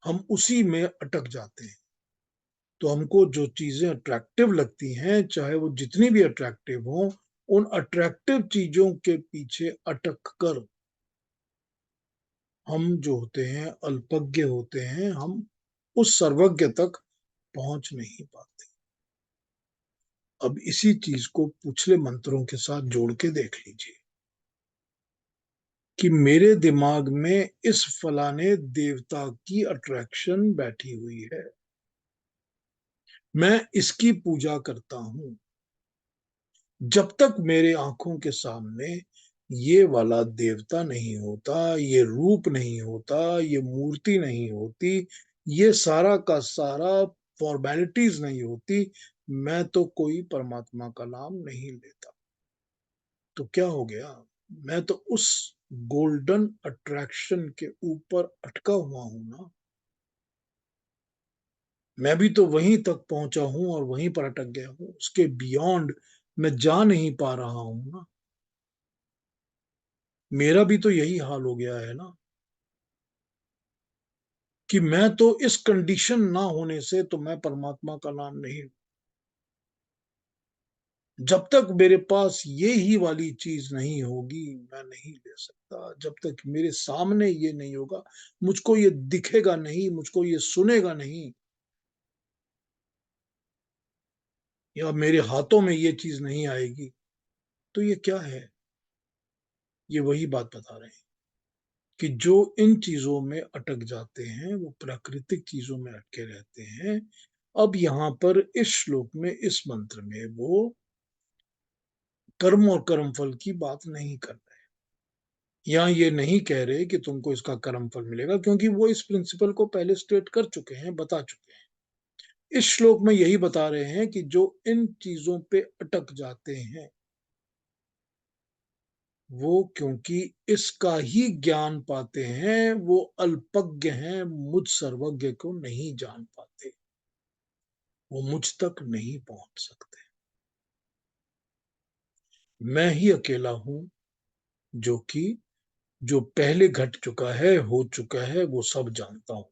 हम उसी में अटक जाते हैं। तो हमको जो चीजें अट्रैक्टिव लगती हैं, चाहे वो जितनी भी अट्रैक्टिव हो, उन अट्रैक्टिव चीजों के पीछे अटक कर हम जो होते हैं अल्पज्ञ होते हैं, हम उस सर्वज्ञ तक पहुंच नहीं पाते। अब इसी चीज को पिछले मंत्रों के साथ जोड़ के देख लीजिए कि मेरे दिमाग में इस फलाने देवता की अट्रैक्शन बैठी हुई है, मैं इसकी पूजा करता हूं। जब तक मेरे आंखों के सामने ये वाला देवता नहीं होता, ये रूप नहीं होता, ये मूर्ति नहीं होती, ये सारा का सारा फॉर्मेलिटीज नहीं होती, मैं तो कोई परमात्मा का नाम नहीं लेता। तो क्या हो गया? मैं तो उस गोल्डन अट्रैक्शन के ऊपर अटका हुआ हूं ना। मैं भी तो वहीं तक पहुंचा हूं और वहीं पर अटक गया हूं, उसके बियॉन्ड मैं जा नहीं पा रहा हूं ना। मेरा भी तो यही हाल हो गया है ना, कि मैं तो इस कंडीशन ना होने से तो मैं परमात्मा का नाम नहीं। जब तक मेरे पास ये ही वाली चीज नहीं होगी, मैं नहीं ले सकता। जब तक मेरे सामने ये नहीं होगा, मुझको ये दिखेगा नहीं, मुझको ये सुनेगा नहीं, या मेरे हाथों में ये चीज नहीं आएगी, तो ये क्या है? ये वही बात बता रहे हैं कि जो इन चीजों में अटक जाते हैं वो प्राकृतिक चीजों में अटके रहते हैं। अब यहाँ पर इस श्लोक में, इस मंत्र में वो कर्म और कर्मफल की बात नहीं कर रहे, या ये नहीं कह रहे कि तुमको इसका कर्मफल मिलेगा, क्योंकि वो इस प्रिंसिपल को पहले स्टेट कर चुके हैं, बता चुके हैं। इस श्लोक में यही बता रहे हैं कि जो इन चीजों पे अटक जाते हैं, वो क्योंकि इसका ही ज्ञान पाते हैं, वो अल्पज्ञ हैं, मुझ सर्वज्ञ को नहीं जान पाते, वो मुझ तक नहीं पहुंच सकते। मैं ही अकेला हूं जो कि जो पहले घट चुका है, हो चुका है, वो सब जानता हूं।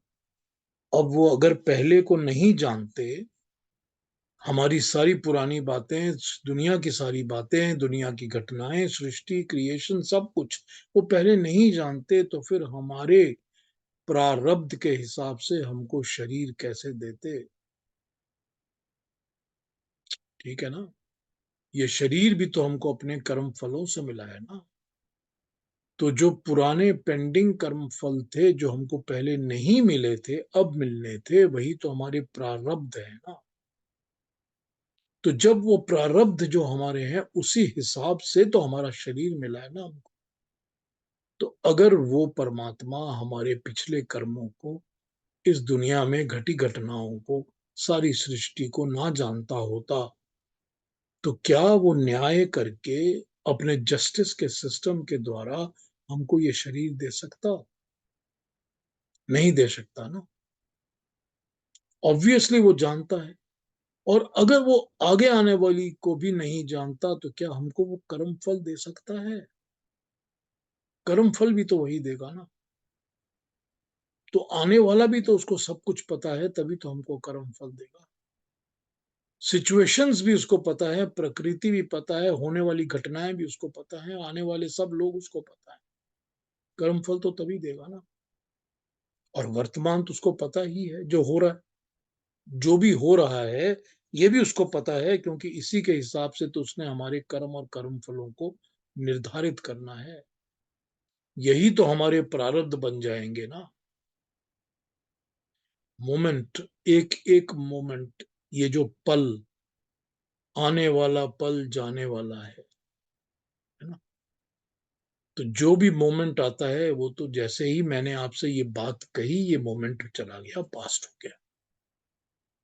अब वो अगर पहले को नहीं जानते, हमारी सारी पुरानी बातें, दुनिया की सारी बातें, दुनिया की घटनाएं, सृष्टि, क्रिएशन, सब कुछ वो पहले नहीं जानते, तो फिर हमारे प्रारब्ध के हिसाब से हमको शरीर कैसे देते? ठीक है ना? ये शरीर भी तो हमको अपने कर्म फलों से मिला है ना। तो जो पुराने पेंडिंग कर्म फल थे, जो हमको पहले नहीं मिले थे, अब मिलने थे, वही तो हमारे प्रारब्ध है ना। तो जब वो प्रारब्ध जो हमारे हैं, उसी हिसाब से तो हमारा शरीर मिला है ना हमको। तो अगर वो परमात्मा हमारे पिछले कर्मों को, इस दुनिया में घटी घटनाओं को, सारी सृष्टि को ना जानता होता, तो क्या वो न्याय करके अपने जस्टिस के सिस्टम के द्वारा हमको ये शरीर दे सकता? नहीं दे सकता ना। ऑब्वियसली वो जानता है। और अगर वो आगे आने वाली को भी नहीं जानता, तो क्या हमको वो कर्म फल दे सकता है? कर्म फल भी तो वही देगा ना। तो आने वाला भी तो उसको सब कुछ पता है, तभी तो हमको कर्म फल देगा। सिचुएशंस भी उसको पता है, प्रकृति भी पता है, होने वाली घटनाएं भी उसको पता है, आने वाले सब लोग उसको पता है। कर्म फल तो तभी देगा ना। और वर्तमान तो उसको पता ही है जो हो रहा है, जो भी हो रहा है, ये भी उसको पता है, क्योंकि इसी के हिसाब से तो उसने हमारे कर्म और कर्म फलों को निर्धारित करना है। यही तो हमारे प्रारब्ध बन जाएंगे ना। मोमेंट, एक एक मोमेंट, ये जो पल, आने वाला पल जाने वाला है ना। तो जो भी मोमेंट आता है, वो तो जैसे ही मैंने आपसे ये बात कही, ये मोमेंट चला गया, पास्ट हो गया।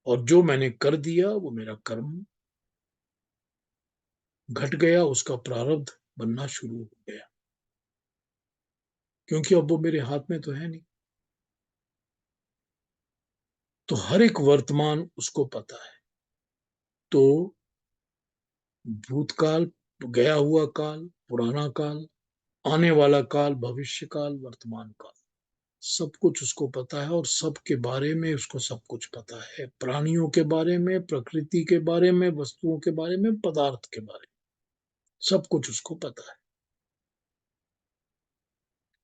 और जो मैंने कर दिया, वो मेरा कर्म घट गया, उसका प्रारब्ध बनना शुरू हो गया। क्योंकि अब वो मेरे हाथ में तो है नहीं। तो हर एक वर्तमान उसको पता है। तो भूतकाल, गया हुआ काल, पुराना काल, आने वाला काल, भविष्य काल, वर्तमान काल, सब कुछ उसको पता है। और सबके बारे में उसको सब कुछ पता है। प्राणियों के बारे में, प्रकृति के बारे में, वस्तुओं के बारे में, पदार्थ के बारे में, सब कुछ उसको पता है।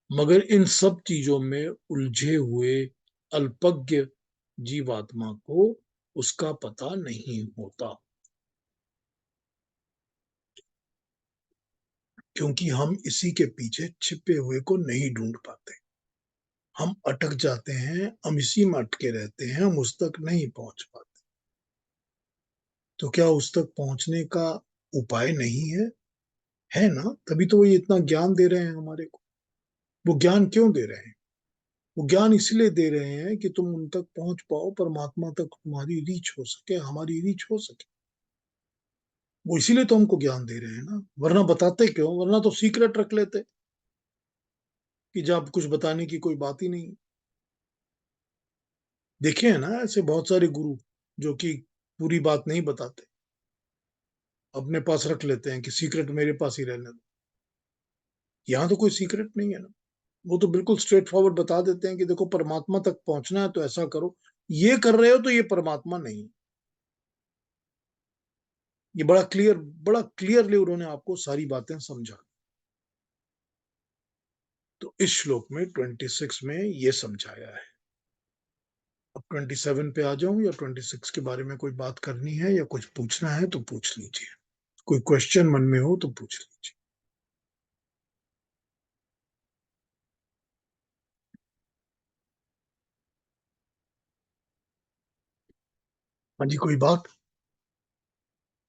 मगर इन सब चीजों में उलझे हुए अल्पज्ञ जीवात्मा को उसका पता नहीं होता। क्योंकि हम इसी के पीछे छिपे हुए को नहीं ढूंढ पाते। हम अटक जाते हैं, हम इसी में अटके रहते हैं, हम उस तक नहीं पहुंच पाते। तो क्या उस तक पहुंचने का उपाय नहीं है? है ना। तभी तो वो ये इतना ज्ञान दे रहे हैं हमारे को। वो ज्ञान क्यों दे रहे हैं? वो ज्ञान इसलिए दे रहे हैं कि तुम उन तक पहुंच पाओ, परमात्मा तक तुम्हारी रीच हो सके, हमारी रीच हो सके। वो इसीलिए तो हमको ज्ञान दे रहे हैं ना। वरना बताते क्यों? वरना तो सीक्रेट रख लेते कि जब कुछ बताने की कोई बात ही नहीं। देखे है ना ऐसे बहुत सारे गुरु जो कि पूरी बात नहीं बताते, अपने पास रख लेते हैं कि सीक्रेट मेरे पास ही रहने दो। यहाँ तो कोई सीक्रेट नहीं है ना। वो तो बिल्कुल स्ट्रेट फॉरवर्ड बता देते हैं कि देखो, परमात्मा तक पहुंचना है तो ऐसा करो, ये कर रहे हो तो ये परमात्मा नहीं। ये बड़ा क्लियरली उन्होंने आपको सारी बातें समझा। तो इस श्लोक में 26 में ये समझाया है। अब 27 पे आ जाऊं या 26 के बारे में कोई बात करनी है या कुछ पूछना है तो पूछ लीजिए। कोई क्वेश्चन मन में हो तो पूछ लीजिए। हाँ जी, कोई बात?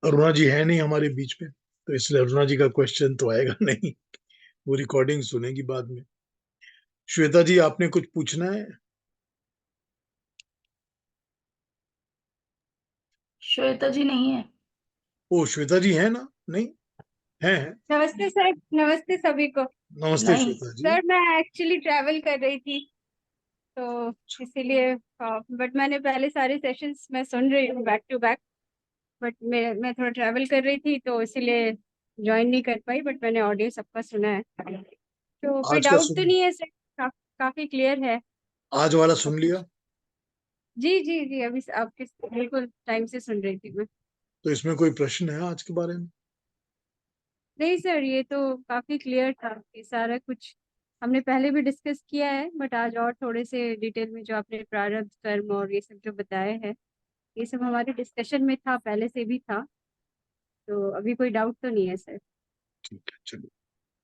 अरुणा जी है नहीं हमारे बीच में, तो इसलिए अरुणा जी का क्वेश्चन तो आएगा नहीं। वो रिकॉर्डिंग सुनेगी बाद में। श्वेता जी, आपने कुछ पूछना है? श्वेता जी नहीं है। ओ, श्वेता जी है ना? नहीं है? नमस्ते सर, नमस्ते सभी को। नमस्ते नहीं श्वेता जी। सर मैं एक्चुअली ट्रैवल कर रही थी, तो इसीलिए बट मैंने पहले सारे सेशंस मैं सुन रही हूँ बैक टू बैक। बट मैं थोड़ा ट्रैवल कर रही थी तो इसीलिए ज्वाइन नहीं कर पाई, बट मैंने ऑडियो सबका सुना है। तो कोई आज का डाउट तो सुन, नहीं है सर? काफी क्लियर है आज वाला सब सुन कुछ। लिया? जी जी जी, अभी आपके बिल्कुल टाइम से सुन रही थी मैं। तो इसमें कोई प्रश्न है आज के बारे में? नहीं सर, ये तो काफी क्लियर था कि सारा कुछ हमने पहले भी डिस्कस किया है, बट आज और थोड़े से डिटेल में जो आपने प्रारब्ध कर्म और ये सब जो बताए हैं, ये सब हमारे डिस्कशन में था, पहले से भी था। तो अभी कोई डाउट तो नहीं है सर। ठीक है, चलिए,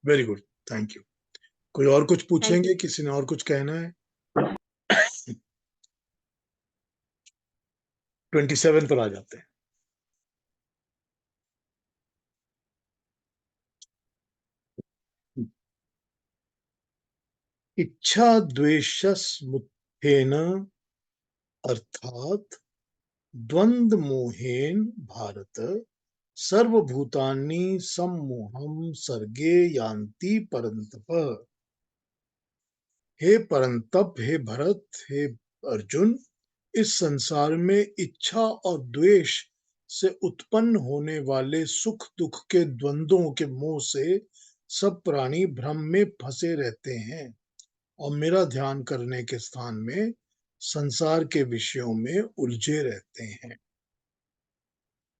वेरी गुड, थैंक यू। कोई और कुछ थैंक पूछेंगे? यू। किसी ने और कुछ कहना है? 27 पर आ जाते हैं। इच्छा द्वेषस्मुत्थेन अर्थात द्वंद्व मोहेन भारत सर्वभूतानि सम्मोहम सर्गे यान्ति परंतप। हे परंतप, हे भरत, हे अर्जुन, इस संसार में इच्छा और द्वेष से उत्पन्न होने वाले सुख दुख के द्वंद्वों के मोह से सब प्राणी भ्रम में फंसे रहते हैं और मेरा ध्यान करने के स्थान में संसार के विषयों में उलझे रहते हैं।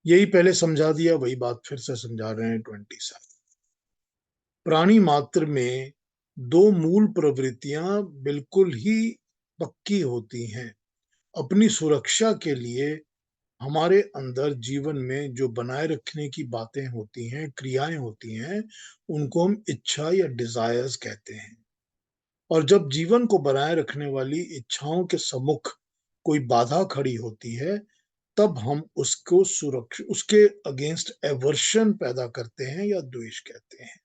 यही पहले समझा दिया, वही बात फिर से समझा रहे हैं 27। प्राणी मात्र में दो मूल प्रवृत्तियां बिल्कुल ही पक्की होती हैं। अपनी सुरक्षा के लिए हमारे अंदर जीवन में जो बनाए रखने की बातें होती हैं, क्रियाएं होती हैं, उनको हम इच्छा या डिजायर्स कहते हैं। और जब जीवन को बनाए रखने वाली इच्छाओं के सम्मुख कोई बाधा खड़ी होती है, तब हम उसको उसके अगेंस्ट एवर्शन पैदा करते हैं या द्वेष कहते हैं।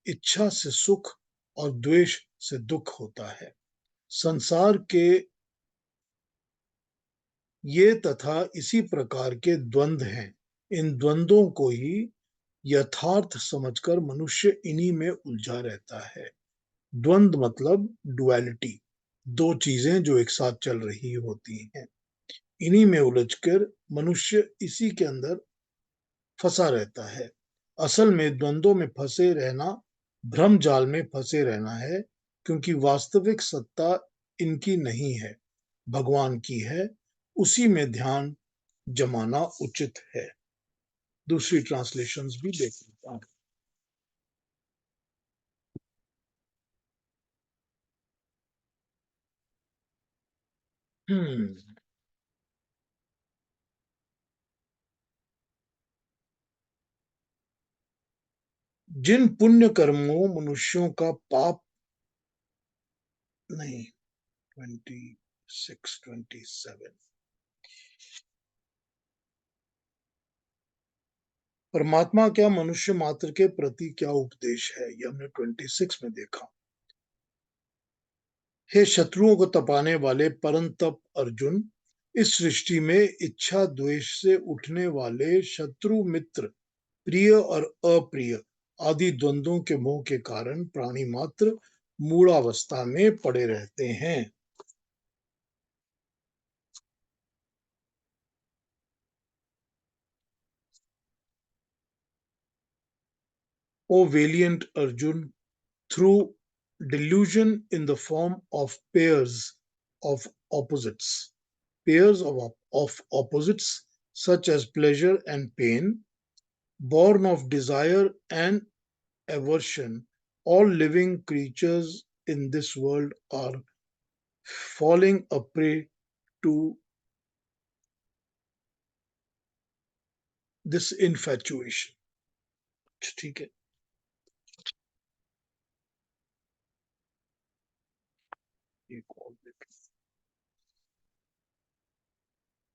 इच्छा से सुख और द्वेष से दुख होता है। संसार के ये तथा इसी प्रकार के द्वंद्व हैं। इन द्वंद्वों को ही यथार्थ समझकर मनुष्य इन्हीं में उलझा रहता है। द्वंद्व मतलब डुअलिटी, दो चीजें जो एक साथ चल रही होती हैं। इन्हीं में उलझकर मनुष्य इसी के अंदर फंसा रहता है। असल में द्वंद्वों में फंसे रहना भ्रम जाल में फंसे रहना है, क्योंकि वास्तविक सत्ता इनकी नहीं है, भगवान की है। उसी में ध्यान जमाना उचित है। दूसरी ट्रांसलेशंस भी देख लेता हूं। जिन पुण्य कर्मों मनुष्यों का पाप नहीं 26 27 परमात्मा क्या मनुष्य मात्र के प्रति क्या उपदेश है, यह हमने 26 में देखा। हे शत्रुओं को तपाने वाले परंतप अर्जुन, इस सृष्टि में इच्छा द्वेष से उठने वाले शत्रु मित्र, प्रिय और अप्रिय आदि द्वंद्वों के मोह के कारण प्राणी मात्र मूढ़ावस्था में पड़े रहते हैं। O valiant Arjun, through delusion in the form of opposites, pairs of opposites such as pleasure and pain, born of desire and aversion, all living creatures in this world are falling a prey to this infatuation. ठीक है।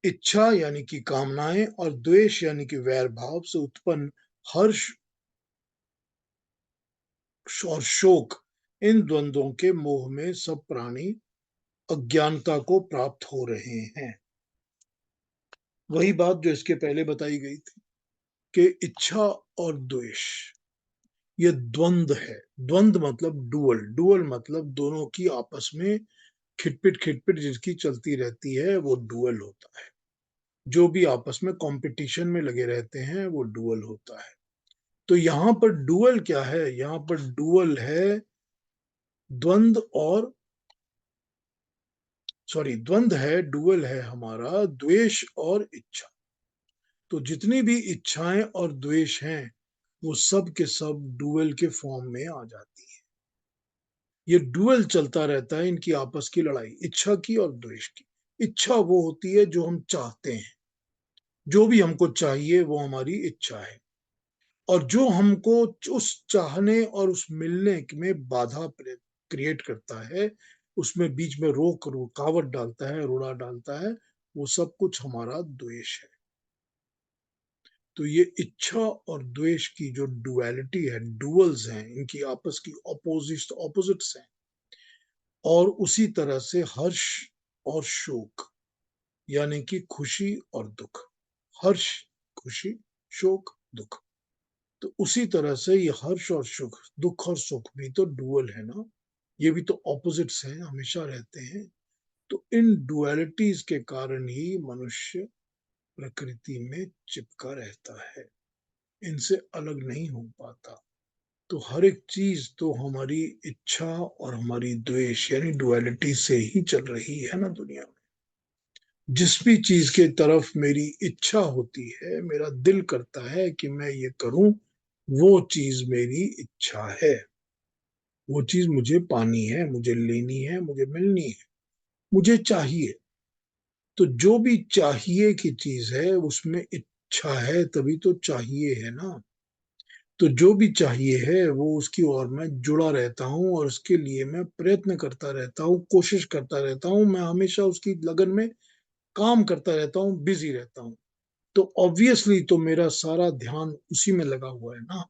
इच्छा यानी कि कामनाएं और द्वेष यानी कि वैर भाव से उत्पन्न हर्ष और शोक, इन द्वंद्वों के मोह में सब प्राणी अज्ञानता को प्राप्त हो रहे हैं। वही बात जो इसके पहले बताई गई थी कि इच्छा और द्वेष ये द्वंद्व है। द्वंद्व मतलब डुअल, डुअल मतलब दोनों की आपस में खिटपिट खिटपिट जिसकी चलती रहती है, वो डुअल होता है। जो भी आपस में कंपटीशन में लगे रहते हैं वो डुअल होता है। तो यहां पर डुअल क्या है? यहां पर डुअल है द्वंद्व और द्वंद्व है, डुअल है हमारा द्वेष और इच्छा। तो जितनी भी इच्छाएं और द्वेष हैं वो सब के सब डुअल के फॉर्म में आ जाती है। ये डुअल चलता रहता है, इनकी आपस की लड़ाई, इच्छा की और द्वेष की। इच्छा वो होती है जो हम चाहते हैं, जो भी हमको चाहिए वो हमारी इच्छा है। और जो हमको उस चाहने और उस मिलने में बाधा क्रिएट करता है, उसमें बीच में रुकावट डालता है, रोड़ा डालता है, वो सब कुछ हमारा द्वेष है। तो ये इच्छा और द्वेष की जो डुअलिटी है, डुअल्स हैं, इनकी आपस की ऑपोजिट्स हैं। और उसी तरह से हर्ष और शोक, यानी कि खुशी और दुख, हर्ष, खुशी, शोक, दुख। तो उसी तरह से ये हर्ष और सुख, दुख और सुख भी तो डुअल है ना, ये भी तो ऑपोजिट्स हैं, हमेशा रहते हैं। तो इन डुअलिटीज के कारण ही मनुष्य प्रकृति में चिपका रहता है, इनसे अलग नहीं हो पाता। तो हर एक चीज तो हमारी इच्छा और हमारी द्वेष यानी डुअलिटी से ही चल रही है ना दुनिया में। जिस भी चीज के तरफ मेरी इच्छा होती है, मेरा दिल करता है कि मैं ये करूं, वो चीज मेरी इच्छा है, वो चीज मुझे पानी है, मुझे लेनी है, मुझे मिलनी है, मुझे चाहिए। तो जो भी चाहिए की चीज है उसमें इच्छा है, तभी तो चाहिए है ना। तो जो भी चाहिए है वो उसकी ओर मैं जुड़ा रहता हूँ और उसके लिए मैं प्रयत्न करता रहता हूँ, कोशिश करता रहता हूँ, मैं हमेशा उसकी लगन में काम करता रहता हूँ, बिजी रहता हूँ। तो ऑब्वियसली तो मेरा सारा ध्यान उसी में लगा हुआ है ना।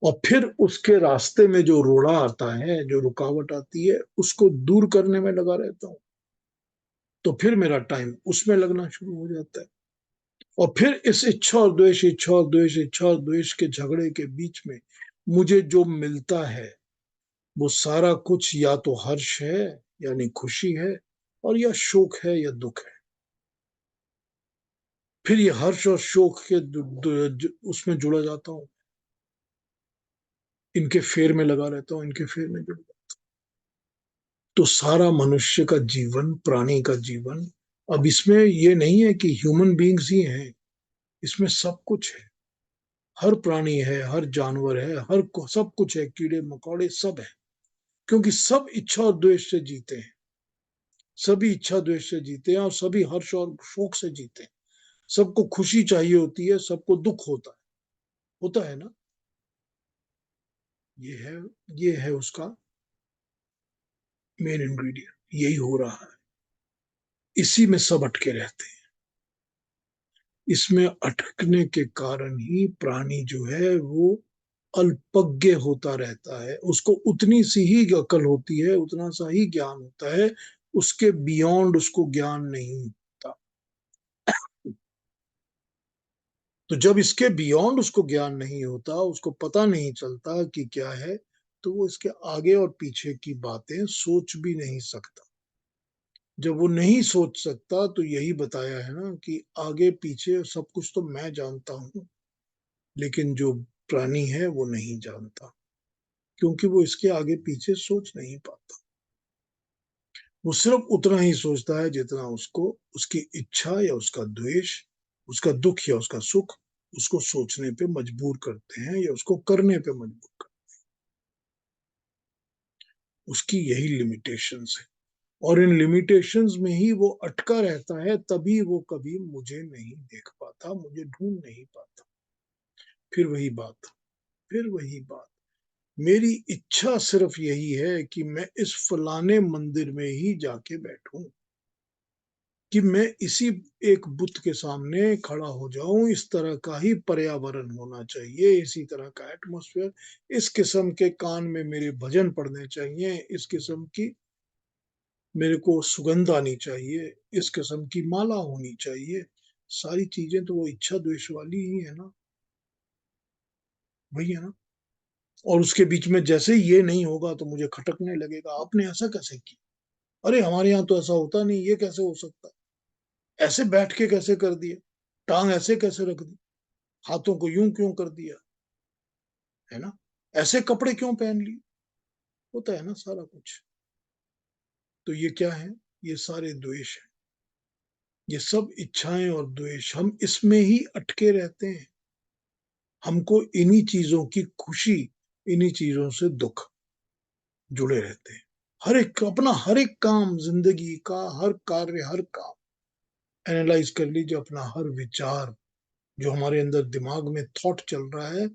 और फिर उसके रास्ते में जो रोड़ा आता है, जो रुकावट आती है, उसको दूर करने में लगा रहता हूँ। तो फिर मेरा टाइम उसमें लगना शुरू हो जाता है। और फिर इस इच्छा और द्वेष, इच्छा और द्वेष, इच्छा और द्वेष के झगड़े के बीच में मुझे जो मिलता है वो सारा कुछ या तो हर्ष है यानी खुशी है, और या शोक है या दुख है। फिर ये हर्ष और शोक के उसमें जुड़ा जाता हूँ, इनके फेर में लगा रहता हूँ, इनके फेर में जुड़। तो सारा मनुष्य का जीवन, प्राणी का जीवन, अब इसमें ये नहीं है कि ह्यूमन बींग्स ही हैं, इसमें सब कुछ है। हर प्राणी है, हर जानवर है, सब कुछ है, कीड़े मकोड़े सब है। क्योंकि सब इच्छा और द्वेष से जीते हैं, सभी इच्छा द्वेष से जीते हैं और सभी हर्ष और शोक से जीते हैं। सबको खुशी चाहिए होती है, सबको दुख होता है ना। ये है ये है उसका मेन इंग्रेडिएंट, यही हो रहा है। इसी में सब अटके रहते हैं। इसमें अटकने के कारण ही प्राणी जो है वो अल्पज्ञ होता रहता है। उसको उतनी सी ही अकल होती है, उतना सा ही ज्ञान होता है, उसके बियॉन्ड उसको ज्ञान नहीं होता। तो जब इसके बियॉन्ड उसको ज्ञान नहीं होता, उसको पता नहीं चलता कि क्या है, तो वो इसके आगे और पीछे की बातें सोच भी नहीं सकता। जब वो नहीं सोच सकता तो यही बताया है ना कि आगे पीछे सब कुछ तो मैं जानता हूं, लेकिन जो प्राणी है वो नहीं जानता, क्योंकि वो इसके आगे पीछे सोच नहीं पाता। वो सिर्फ उतना ही सोचता है जितना उसको उसकी इच्छा या उसका द्वेष, उसका दुख या उसका सुख उसको सोचने पे मजबूर करते हैं या उसको करने पे मजबूर करते हैं। उसकी यही लिमिटेशंस है, और इन लिमिटेशंस में ही वो अटका रहता है, तभी वो कभी मुझे नहीं देख पाता, मुझे ढूंढ नहीं पाता। फिर वही बात, फिर वही बात, मेरी इच्छा सिर्फ यही है कि मैं इस फलाने मंदिर में ही जाके बैठूं, कि मैं इसी एक बुत के सामने खड़ा हो जाऊं। इस तरह का ही पर्यावरण होना चाहिए, इसी तरह का एटमॉस्फेयर, इस किस्म के कान में मेरे भजन पड़ने चाहिए, इस किस्म की मेरे को सुगंध आनी चाहिए, इस किस्म की माला होनी चाहिए। सारी चीजें तो वो इच्छा द्वेष वाली ही है ना, वही है ना। और उसके बीच में जैसे ये नहीं होगा तो मुझे खटकने लगेगा, आपने ऐसा कैसे किया, अरे हमारे यहाँ तो ऐसा होता नहीं, ये कैसे हो सकता है, ऐसे बैठ के कैसे कर दिया, टांग ऐसे कैसे रख दी, हाथों को यूं क्यों कर दिया, है ना, ऐसे कपड़े क्यों पहन लिए, होता है ना सारा कुछ। तो ये क्या है, ये सारे द्वेष है, ये सब इच्छाएं और द्वेष, हम इसमें ही अटके रहते हैं। हमको इन्हीं चीजों की खुशी, इन्हीं चीजों से दुख जुड़े रहते हैं। हर एक काम, जिंदगी का हर कार्य, हर काम एनालाइज कर लीजिए, अपना हर विचार जो हमारे अंदर दिमाग में थॉट चल रहा है,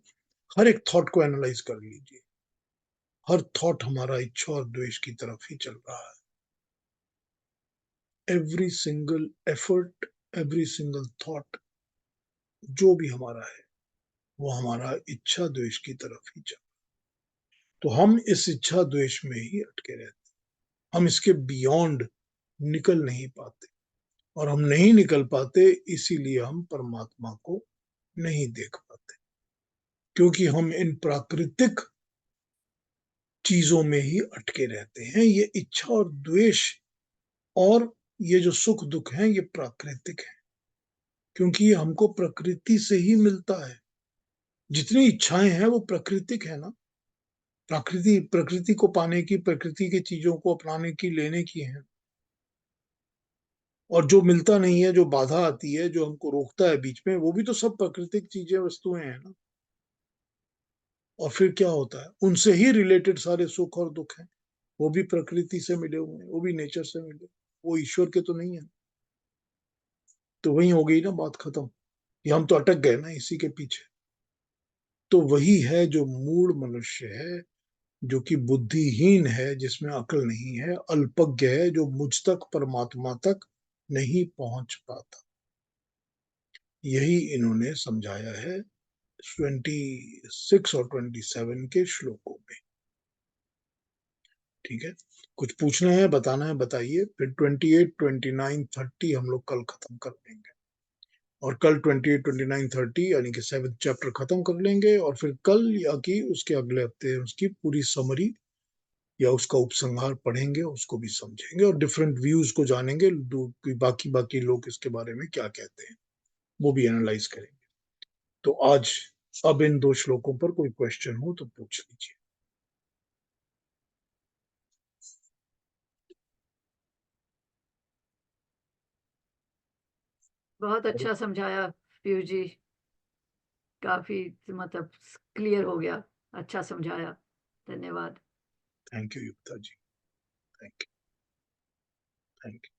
हर एक थॉट को एनालाइज कर लीजिए। हर थॉट हमारा इच्छा और द्वेष की तरफ ही चल रहा है। Every single effort, every single thought जो भी हमारा है वो हमारा इच्छा द्वेष की तरफ ही चल रहा है। तो हम इस इच्छा द्वेष में ही अटके रहते हैं, हम इसके बियॉन्ड निकल नहीं पाते, और हम नहीं निकल पाते इसीलिए हम परमात्मा को नहीं देख पाते, क्योंकि हम इन प्राकृतिक चीजों में ही अटके रहते हैं। ये इच्छा और द्वेष और ये जो सुख दुख है ये प्राकृतिक है, क्योंकि ये हमको प्रकृति से ही मिलता है। जितनी इच्छाएं हैं वो प्राकृतिक है ना, प्रकृति को पाने की, प्रकृति के चीजों को अपनाने की, लेने की है। और जो मिलता नहीं है, जो बाधा आती है, जो हमको रोकता है बीच में, वो भी तो सब प्राकृतिक चीजें, वस्तुएं हैं ना। और फिर क्या होता है, उनसे ही रिलेटेड सारे सुख और दुख हैं, वो भी प्रकृति से मिले हुए हैं, वो भी नेचर से मिले, वो ईश्वर के तो नहीं है। तो वही हो गई ना बात खत्म, कि हम तो अटक गए ना इसी के पीछे। तो वही है जो मूल मनुष्य है, जो कि बुद्धिहीन है, जिसमें अकल नहीं है, अल्पज्ञ है, जो मुझ तक, परमात्मा तक नहीं पहुंच पाता। यही इन्होंने समझाया है 26 और 27 के श्लोकों में। ठीक है, कुछ पूछना है, बताना है, बताइए। फिर 28, 29, 30 हम लोग कल खत्म कर देंगे, और कल 28, 29, 30 यानी कि 7th चैप्टर खत्म कर लेंगे, और फिर कल या कि उसके अगले हफ्ते उसकी पूरी समरी या उसका उपसंहार पढ़ेंगे, उसको भी समझेंगे और डिफरेंट व्यूज को जानेंगे, बाकी बाकी लोग इसके बारे में क्या कहते हैं वो भी एनालाइज करेंगे। तो आज अब इन 2 श्लोकों पर कोई क्वेश्चन हो तो पूछ लीजिए। बहुत अच्छा समझाया पीयूष जी, काफी मतलब क्लियर हो गया, अच्छा समझाया, धन्यवाद। Thank you Yukta ji, thank you, thank you.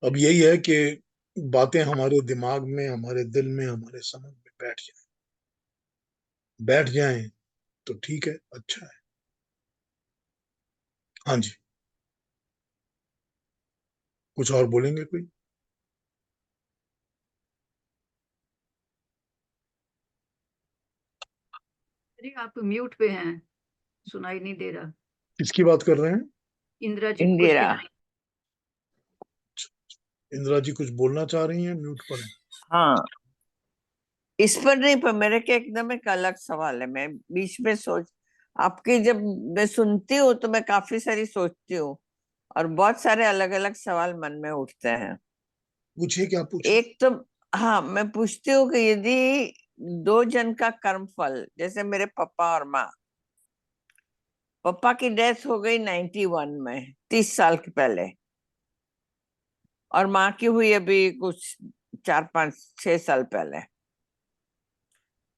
अब यही है कि बातें हमारे दिमाग में, हमारे दिल में, हमारे समझ में बैठ जाएं तो ठीक है, अच्छा है। हाँ जी, कुछ और बोलेंगे कोई? अरे आप म्यूट पे हैं, सुनाई नहीं दे रहा। किसकी बात कर रहे हैं? इंदिरा जी कुछ इंदिरा। इंदिरा जी कुछ बोलना चाह रही हैं, म्यूट पर हैं। हाँ, इस पर नहीं, पर मेरे के एकदम एक अलग सवाल है। मैं बीच में आपकी जब मैं सुनती हूँ तो मैं काफी सारी सोचती हूँ, और बहुत सारे अलग अलग सवाल मन में उठते हैं। पूछिए, क्या पूछे? एक तो, हाँ, मैं पूछती हूँ कि यदि 2 जन का कर्म फल, जैसे मेरे पापा और माँ, पापा की डेथ हो गई 91 में, 30 साल के पहले, और माँ की हुई अभी कुछ 4, 5, 6 साल पहले,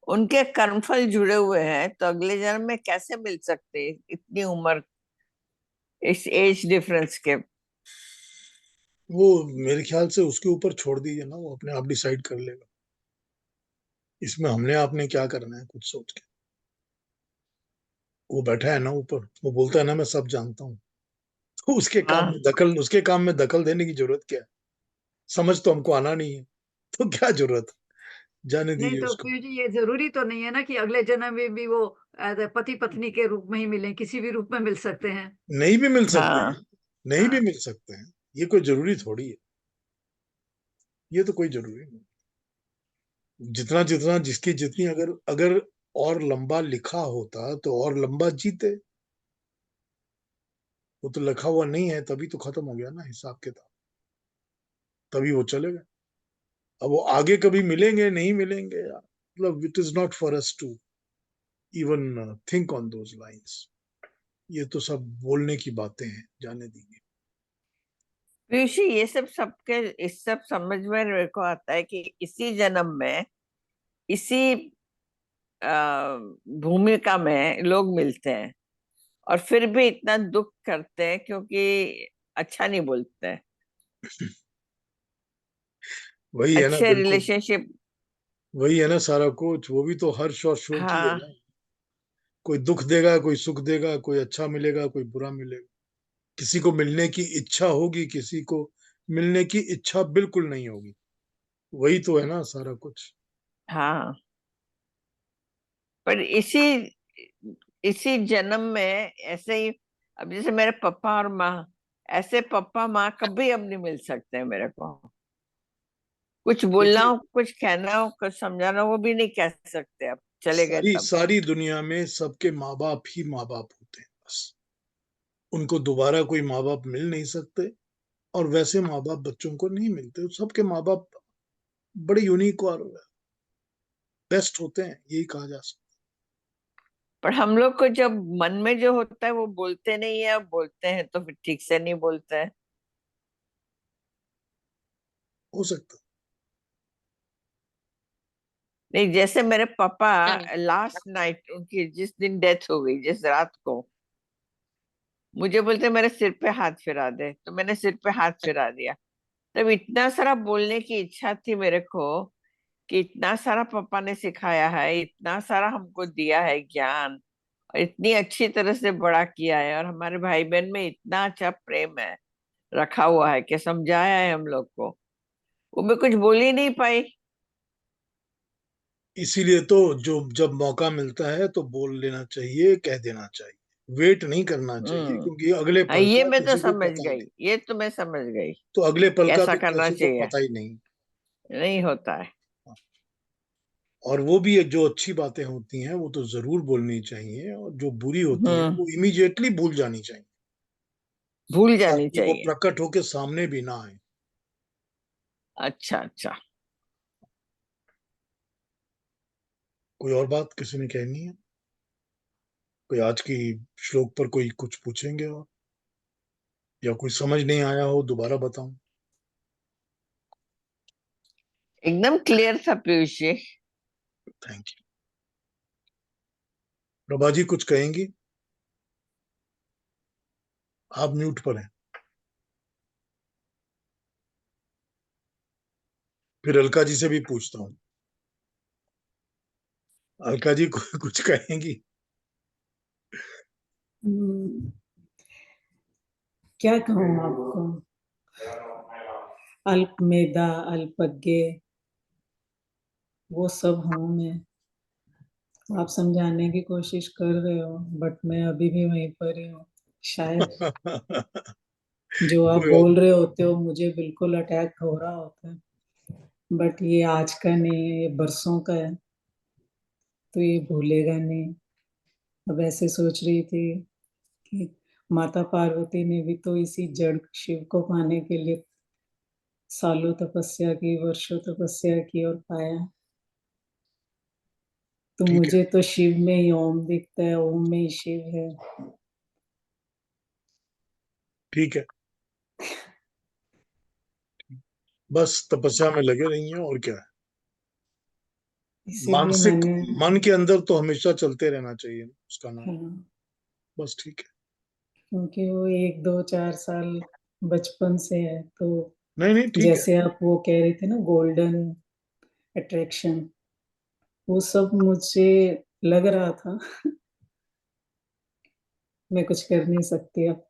उनके कर्मफल जुड़े हुए हैं, तो अगले जन्म में कैसे मिल सकते हैं इतनी उम्र, इस एज डिफरेंस के? वो मेरे ख्याल से उसके ऊपर छोड़ दीजिए ना, वो अपने आप डिसाइड कर लेगा। इसमें हमने आपने क्या करना है कुछ सोच के। वो बैठा है ना ऊपर, वो बोलता है ना मैं सब जानता हूँ। तो हाँ, उसके काम में दखल देने की जरूरत क्या है? समझ तो हमको आना नहीं है, तो क्या जरूरत है? जाने नहीं, दीजिए तो उसको। पीयूष जी ये जरूरी तो नहीं है ना कि अगले जन्म में भी वो पति पत्नी के रूप में ही मिले, किसी भी रूप में मिल सकते हैं। नहीं भी मिल सकते हैं, हाँ, नहीं भी हाँ, मिल सकते हैं, ये कोई जरूरी थोड़ी है। ये तो कोई जरूरी नहीं। जितना जितना जिसकी जितनी, अगर अगर और लंबा लिखा होता तो और लंबा जीते। वो तो लिखा हुआ नहीं है, तभी तो खत्म हो गया ना हिसाब किताब, तभी वो चलेगा। अब वो आगे कभी मिलेंगे नहीं मिलेंगे यार, मतलब it is not for us to even think on those lines. ये तो सब बोलने की बातें हैं, जाने दीजिए। पीयूष जी, ये सब सबके, इस सब समझ में मेरे को आता है कि इसी जन्म में, इसी भूमिका में लोग मिलते हैं, और फिर भी इतना दुख करते हैं क्योंकि अच्छा नहीं बोलते हैं। वही है ना, अच्छे बिल्कुल रिलेशनशिप। वही है ना सारा कुछ। वो भी तो हर्ष और शोक ही है हाँ, ना। कोई दुख देगा, कोई सुख देगा, कोई अच्छा मिलेगा, कोई बुरा मिलेगा। किसी को मिलने की इच्छा होगी, किसी को मिलने की इच्छा बिल्कुल नहीं होगी। वही तो है ना सारा कुछ। हाँ। पर इसी इसी जन्म में ऐसे ही, अब जैसे मेरे पापा और माँ, ऐसे पापा माँ कभी अब नहीं मिल सकते हैं मेरे को। कुछ बोलना देखिए, हो, कुछ कहना हो, कुछ समझाना हो, वो भी नहीं कह सकते, अब चले गए सारी तब। सारी दुनिया में सबके माँ बाप ही माँ बाप होते हैं बस। उनको दोबारा कोई माँ बाप मिल नहीं सकते, और वैसे माँ बाप बच्चों को नहीं मिलते। सबके माँ बाप बड़े यूनिक और बेस्ट होते हैं, यही कहा जा सकता पर हम लोग को जब मन में जो होता है वो बोलते नहीं है, अब बोलते हैं तो फिर ठीक से नहीं बोलते हैं। हो सकता नहीं, जैसे मेरे पापा लास्ट नाइट, उनकी जिस दिन डेथ हो गई, जिस रात को, मुझे बोलते मेरे सिर पे हाथ फिरा दे, तो मैंने सिर पे हाथ फिरा दिया। तब इतना सारा बोलने की इच्छा थी मेरे को, कि इतना सारा पापा ने सिखाया है, इतना सारा हमको दिया है ज्ञान, और इतनी अच्छी तरह से बड़ा किया है, और हमारे भाई बहन में इतना अच्छा प्रेम है, रखा हुआ है, कि समझाया है हम लोग को। वो मैं कुछ बोल ही नहीं पाई। इसीलिए तो जो जब मौका मिलता है तो बोल लेना चाहिए, कह देना चाहिए। वेट नहीं करना चाहिए, हम्म। क्योंकि अगले हाँ, पल ये का मैं तो किसी को समझ पता गई, नहीं। ये तो मैं समझ गई, तो अगले पल का कैसा तो करना किसी को चाहिए। पता ही नहीं। नहीं होता है। और वो भी जो अच्छी बातें होती हैं वो तो जरूर बोलनी चाहिए, और जो बुरी होती हैं हम्म। वो इमीडिएटली भूल जानी चाहिए, भूल जानी ताकि वो चाहिए। प्रकट होके सामने भी ना आए। अच्छा, अच्छा। कोई और बात किसी ने कहनी है? कोई आज की श्लोक पर कोई कुछ पूछेंगे, और या कोई समझ नहीं आया हो दोबारा बताऊं? एकदम क्लियर था पीयूष जी। Thank you. प्रभा जी कुछ कहेंगी? आप म्यूट पर हैं। फिर अलका जी से भी पूछता हूँ। अलका जी कुछ कहेंगी? हम्म, क्या कहूँ आपको। अल्प मेधा अल्पज्ञ वो सब हूँ मैं। आप समझाने की कोशिश कर रहे हो, बट मैं अभी भी वहीं पर ही हूँ शायद। जो आप कोई बोल रहे होते हो मुझे बिल्कुल अटैक हो रहा होता है, बट ये आज का नहीं है, ये बरसों का है, तो ये भूलेगा नहीं। अब ऐसे सोच रही थी कि माता पार्वती ने भी तो इसी जड़ शिव को पाने के लिए सालों तपस्या की, वर्षों तपस्या की और पाया। तो ठीक है, मुझे तो शिव में ही ओम दिखता है, ओम में ही शिव है। ठीक है। बस तपस्या में लगे रहिए, और क्या है। इसीलिए मानसिक मैंने, मन के अंदर तो हमेशा चलते रहना चाहिए उसका नाम। हाँ, बस ठीक है। क्योंकि वो 1 2 4 साल बचपन से है, तो नहीं नहीं, ठीक है। जैसे आप वो कह रहे थे ना गोल्डन अट्रैक्शन, वो सब मुझे लग रहा था। मैं कुछ कर नहीं सकती अब।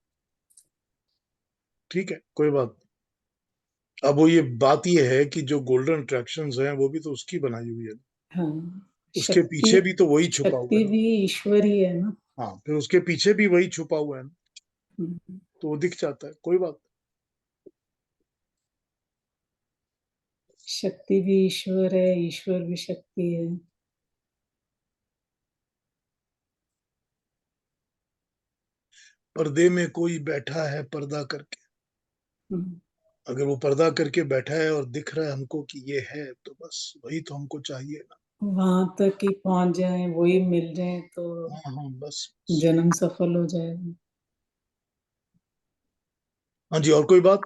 ठीक है, कोई बात नहीं। अब वो ये बात ये है कि जो गोल्डन अट्रैक्शंस हैं वो भी तो उसकी बनाई हुई है। हाँ, उसके पीछे भी तो वही छुपा हुआ है शक्ति ना। भी ईश्वर ही है ना। हाँ, फिर उसके पीछे भी वही छुपा हुआ है ना, हम्म, तो वो दिख जाता है। कोई बात शक्ति भी ईश्वर है, ईश्वर भी शक्ति है। पर्दे में कोई बैठा है पर्दा करके। हम्म, अगर वो पर्दा करके बैठा है और दिख रहा है हमको कि ये है, तो बस वही तो हमको चाहिए ना। वहां तक ही पहुंच जाए, वही मिल जाए तो हाँ हाँ, बस। जन्म सफल हो जाएगा। हाँ जी, और कोई बात?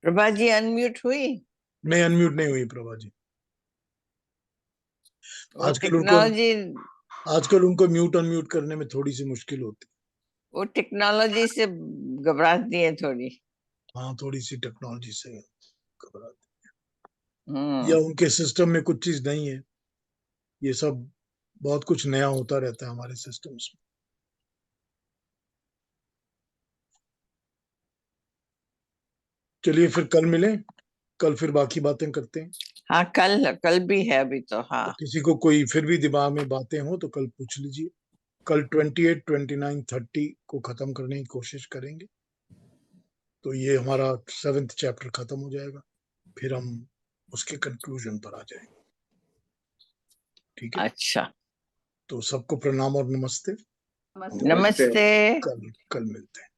प्रभा जी अनम्यूट हुई। नहीं, अनम्यूट नहीं हुई प्रभा जी। वो आजकल उनको टेक्नोलॉजी आजकल उनको म्यूट अनम्यूट करने में थोड़ी सी मुश्किल होती वो टेक्नोलॉजी से घबराती है थोड़ी। हाँ, थोड़ी सी टेक्नोलॉजी से घबराते, या हम्म। उनके सिस्टम में कुछ चीज नहीं है। ये सब बहुत कुछ नया होता रहता है हमारे सिस्टम्स में। चलिए फिर कल मिलें, कल फिर बाकी बातें करते हैं। हाँ, कल भी है अभी तो। हाँ, तो किसी को कोई फिर भी दिमाग में बातें हो तो कल पूछ लीजिए। कल 28, 29, 30 को खत्म करने की कोशिश करेंगे। तो ये हमारा 7th चैप्टर खत्म हो जाएगा, फिर हम उसके कंक्लूजन पर आ जाएंगे। ठीक है, अच्छा, तो सबको प्रणाम और नमस्ते। नमस्ते। नमस्ते। कल मिलते हैं।